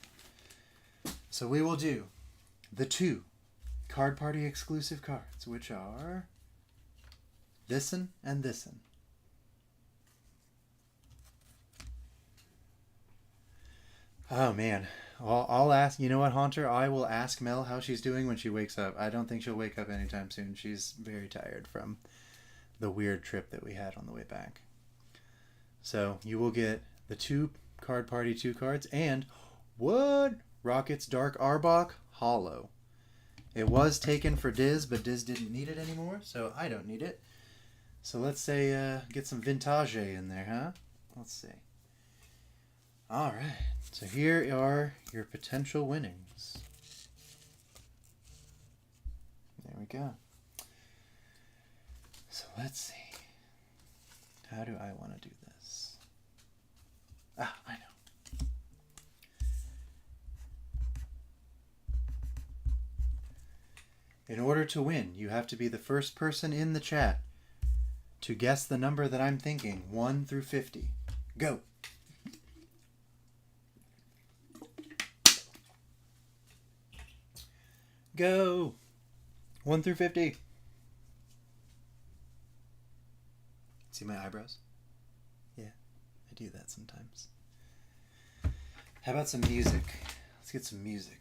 So we will do the 2 Card Party exclusive cards, which are this'n and this'n. Oh man, I'll ask. You know what, Haunter? I will ask Mel how she's doing when she wakes up. I don't think she'll wake up anytime soon. She's very tired from the weird trip that we had on the way back. So you will get the 2 Card Party 2 cards, and what? Rocket's Dark Arbok Hollow. It was taken for Diz, but Diz didn't need it anymore, so I don't need it. So let's say get some vintage in there, huh? Let's see. All right. So here are your potential winnings. There we go. So let's see. How do I want to do this? Ah, I know. In order to win, you have to be the first person in the chat to guess the number that I'm thinking, 1 through 50. Go. Go. 1 through 50. See my eyebrows? Yeah, I do that sometimes. How about some music? Let's get some music.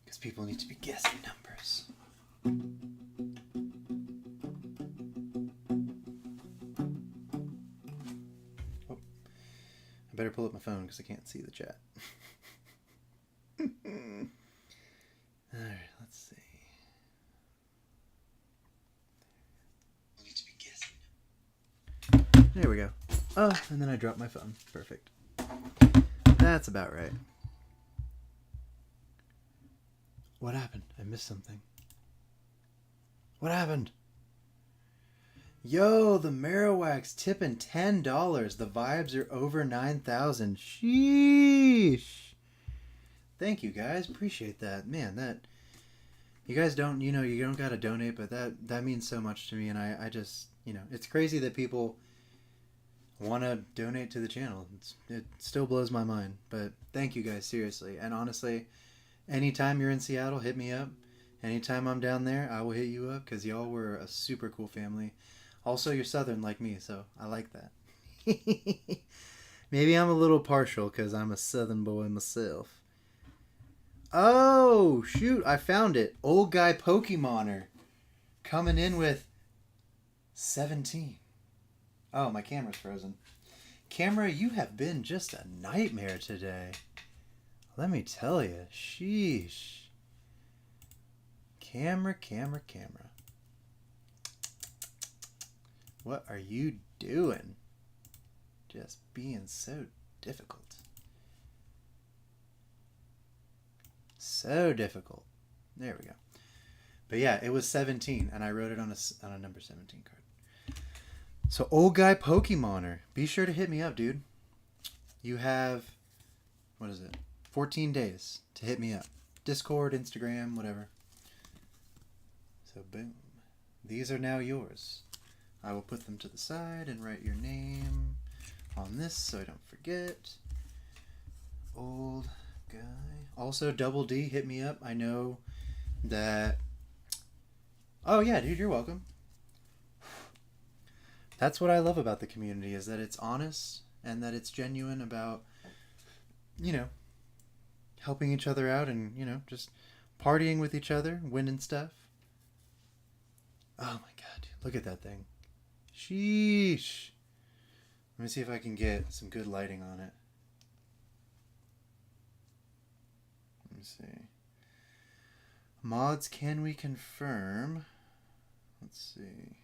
Because people need to be guessing numbers. Oh, I better pull up my phone because I can't see the chat. Alright, let's see. There we go. Oh, and then I dropped my phone. Perfect. That's about right. What happened? I missed something. What happened? Yo, the Marowak's tipping $10. The vibes are over 9,000. Sheesh. Thank you guys. Appreciate that. Man, that you guys don't, you don't gotta donate, but that means so much to me, and I just, it's crazy that people want to donate to the channel. It still blows my mind, but thank you guys, seriously. And honestly, anytime you're in Seattle, hit me up. Anytime I'm down there, I will hit you up, because y'all were a super cool family. Also, you're Southern like me, so I like that. Maybe I'm a little partial because I'm a Southern boy myself. Oh, shoot, I found it. Old guy Pokemoner coming in with 17. Oh, my camera's frozen. Camera, you have been just a nightmare today. Let me tell you. Sheesh. Camera. What are you doing? Just being so difficult. So difficult. There we go. But yeah, it was 17, and I wrote it on a number 17 card. So, old guy Pokemoner, be sure to hit me up, dude. You have, 14 days to hit me up. Discord, Instagram, whatever. So, boom. These are now yours. I will put them to the side and write your name on this so I don't forget. Old guy. Also, Double D, hit me up. I know that... Oh, yeah, dude, you're welcome. That's what I love about the community, is that it's honest and that it's genuine about, helping each other out and, just partying with each other, winning stuff. Oh my god, dude, look at that thing. Sheesh. Let me see if I can get some good lighting on it. Let me see. Mods, can we confirm? Let's see.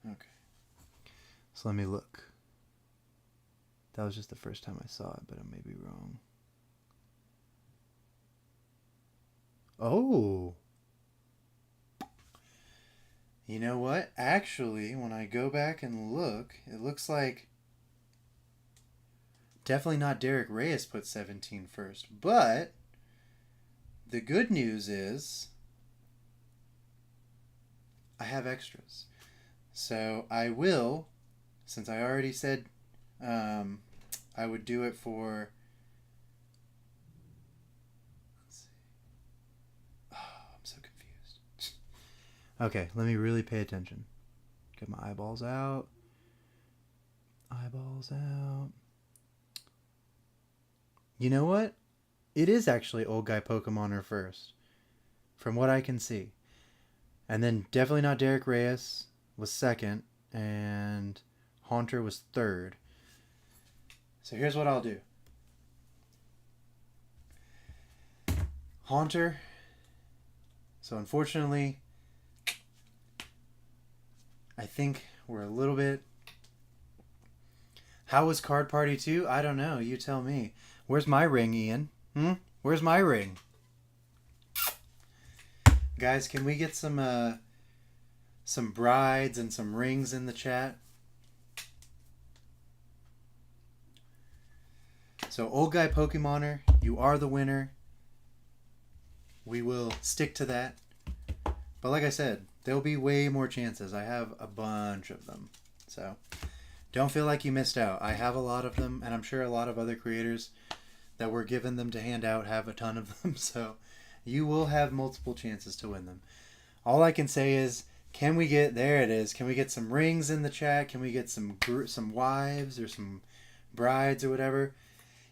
Okay. So let me look. That was just the first time I saw it, but I may be wrong. Oh. You know what? Actually, when I go back and look, it looks like definitely not Derek Reyes put 17 first. But the good news is I have extras. So I will, since I already said I would do it for, let's see. Oh, I'm so confused. Okay, let me really pay attention. Get my eyeballs out. Eyeballs out. You know what? It is actually old guy Pokemoner first, from what I can see. And then definitely not Derek Reyes was second, and Haunter was third. So here's what I'll do. Haunter. So unfortunately, I think we're a little bit... How was Card Party 2? I don't know. You tell me. Where's my ring, Ian? Where's my ring? Guys, can we get some brides and some rings in the chat? So, old guy Pokemoner, you are the winner. We will stick to that. But like I said, there'll be way more chances. I have a bunch of them. So, don't feel like you missed out. I have a lot of them, and I'm sure a lot of other creators that were given them to hand out have a ton of them. So, you will have multiple chances to win them. All I can say is, Can we get, there it is. Can we get some rings in the chat? Can we get some wives or some brides or whatever?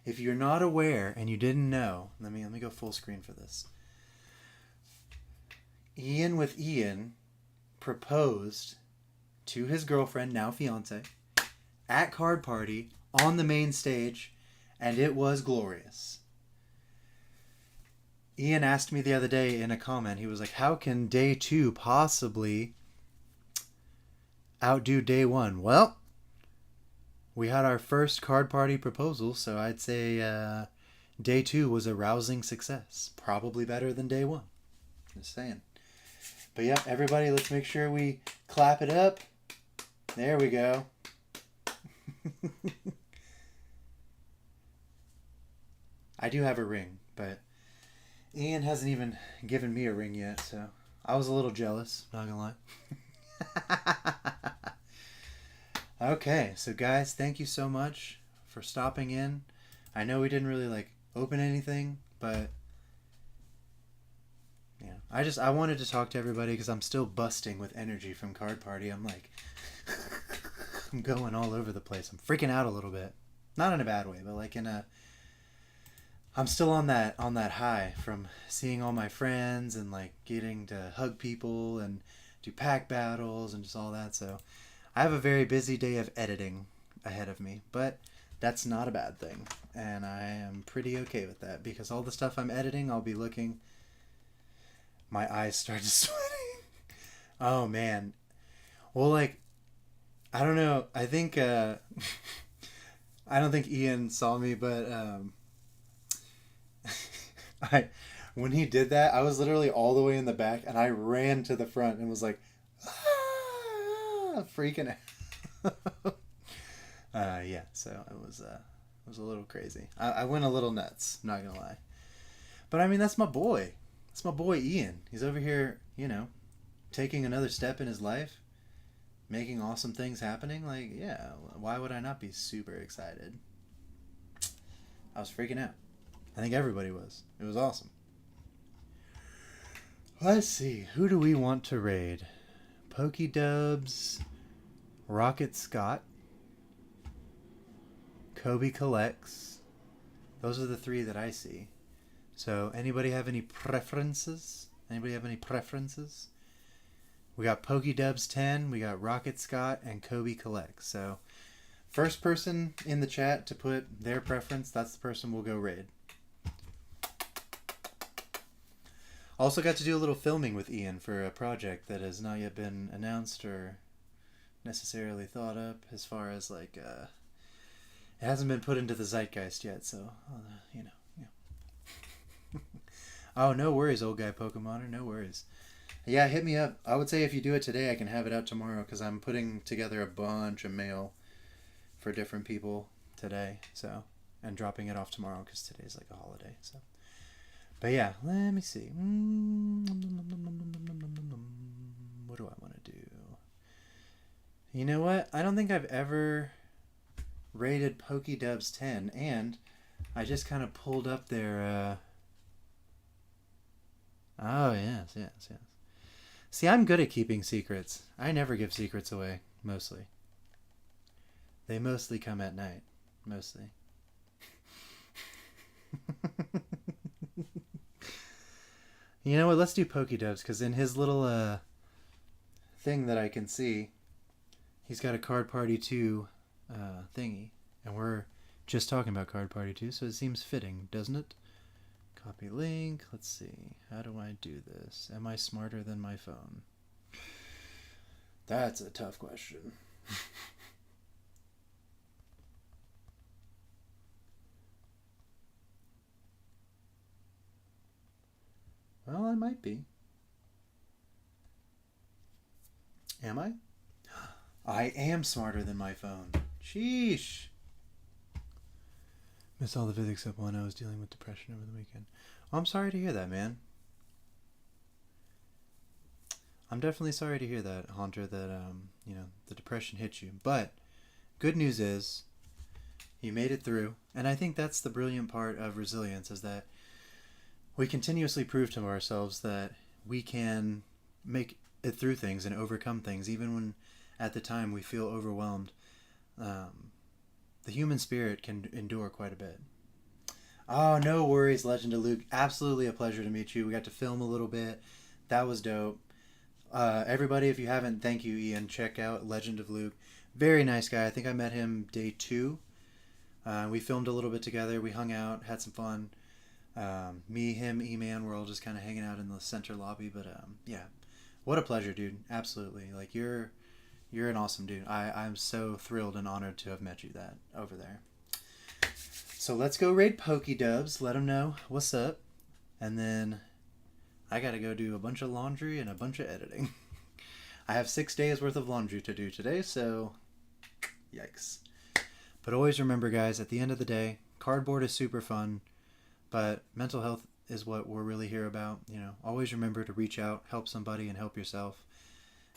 If you're not aware and you didn't know, let me go full screen for this. Ian with Ian proposed to his girlfriend, now fiance, at Card Party on the main stage, and it was glorious. Ian asked me the other day in a comment, he was like, how can day 2 possibly outdo day 1? Well, we had our first Card Party proposal, so I'd say day 2 was a rousing success. Probably better than day 1. Just saying. But yeah, everybody, let's make sure we clap it up. There we go. I do have a ring, but Ian hasn't even given me a ring yet, so I was a little jealous, not gonna lie. Okay, so guys, thank you so much for stopping in. I know we didn't really open anything, but yeah, I wanted to talk to everybody because I'm still busting with energy from Card Party. I'm I'm going all over the place. I'm freaking out a little bit, not in a bad way, but I'm still on that high from seeing all my friends and getting to hug people and do pack battles and just all that. So I have a very busy day of editing ahead of me, but that's not a bad thing, and I am pretty okay with that because all the stuff I'm editing, I'll be looking. My eyes started sweating. Oh man. Well, I don't know. I think I don't think Ian saw me, but when he did that, I was literally all the way in the back, and I ran to the front and was freaking out. Yeah, so it was a little crazy. I went a little nuts, not gonna lie. But I mean, that's my boy. That's my boy Ian. He's over here, taking another step in his life, making awesome things happening. Yeah, why would I not be super excited? I was freaking out. I think everybody was. It was awesome. Let's see. Who do we want to raid? Pokey Dubs, Rocket Scott, Kobe Collects. Those are the 3 that I see. So anybody have any preferences? We got Pokey Dubs 10, we got Rocket Scott, and Kobe Collects. So first person in the chat to put their preference, that's the person we'll go raid. Also got to do a little filming with Ian for a project that has not yet been announced or necessarily thought up as far as it hasn't been put into the zeitgeist yet, so yeah. Oh, no worries, old guy Pokemoner, no worries. Yeah, hit me up. I would say if you do it today, I can have it out tomorrow because I'm putting together a bunch of mail for different people today, so, and dropping it off tomorrow because today's a holiday, so. But yeah, let me see. What do I want to do? You know what? I don't think I've ever rated Pokédubs 10, and I just kind of pulled up their... Oh, yes. See, I'm good at keeping secrets. I never give secrets away, mostly. They mostly come at night. Mostly. You know what? Let's do Pokédubs, because in his little thing that I can see, he's got a Card Party 2 thingy. And we're just talking about Card Party 2, so it seems fitting, doesn't it? Copy link. Let's see. How do I do this? Am I smarter than my phone? That's a tough question. Well, I might be. Am I? I am smarter than my phone. Sheesh. Missed all the vids except one. I was dealing with depression over the weekend. Well, I'm sorry to hear that, man. I'm definitely sorry to hear that, Haunter, that, the depression hit you. But good news is you made it through. And I think that's the brilliant part of resilience, is that we continuously prove to ourselves that we can make through things and overcome things, even when at the time we feel overwhelmed. The human spirit can endure quite a bit. Oh, no worries, Legend of Luke. Absolutely a pleasure to meet you. We got to film a little bit. That was dope. Everybody, if you haven't, thank you, Ian. Check out Legend of Luke. Very nice guy. I think I met him day 2. We filmed a little bit together. We hung out, had some fun. Me, him, E-Man, we're all just kind of hanging out in the center lobby. But yeah, what a pleasure, dude. Absolutely. Like, you're an awesome dude. I'm so thrilled and honored to have met you that over there. So let's go raid Pokédubs. Let them know what's up. And then I got to go do a bunch of laundry and a bunch of editing. I have 6 days worth of laundry to do today, so yikes. But always remember, guys, at the end of the day, cardboard is super fun, but mental health is what we're really here about. You know, always remember to reach out, help somebody, and help yourself.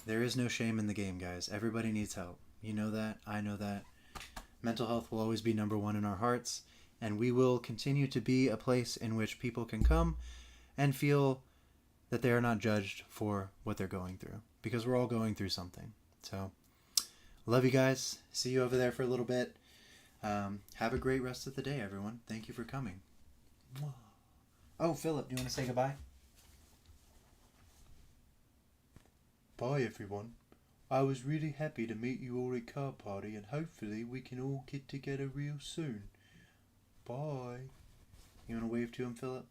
There is no shame in the game, guys. Everybody needs help. You know that. I know that. Mental health will always be number one in our hearts, and we will continue to be a place in which people can come and feel that they are not judged for what they're going through, because we're all going through something. So, love you guys. See you over there for a little bit. Have a great rest of the day, everyone. Thank you for coming. Oh, Philip, do you want to say goodbye? Bye, everyone. I was really happy to meet you all at Card Party, and hopefully we can all get together real soon. Bye. You want to wave to him, Philip?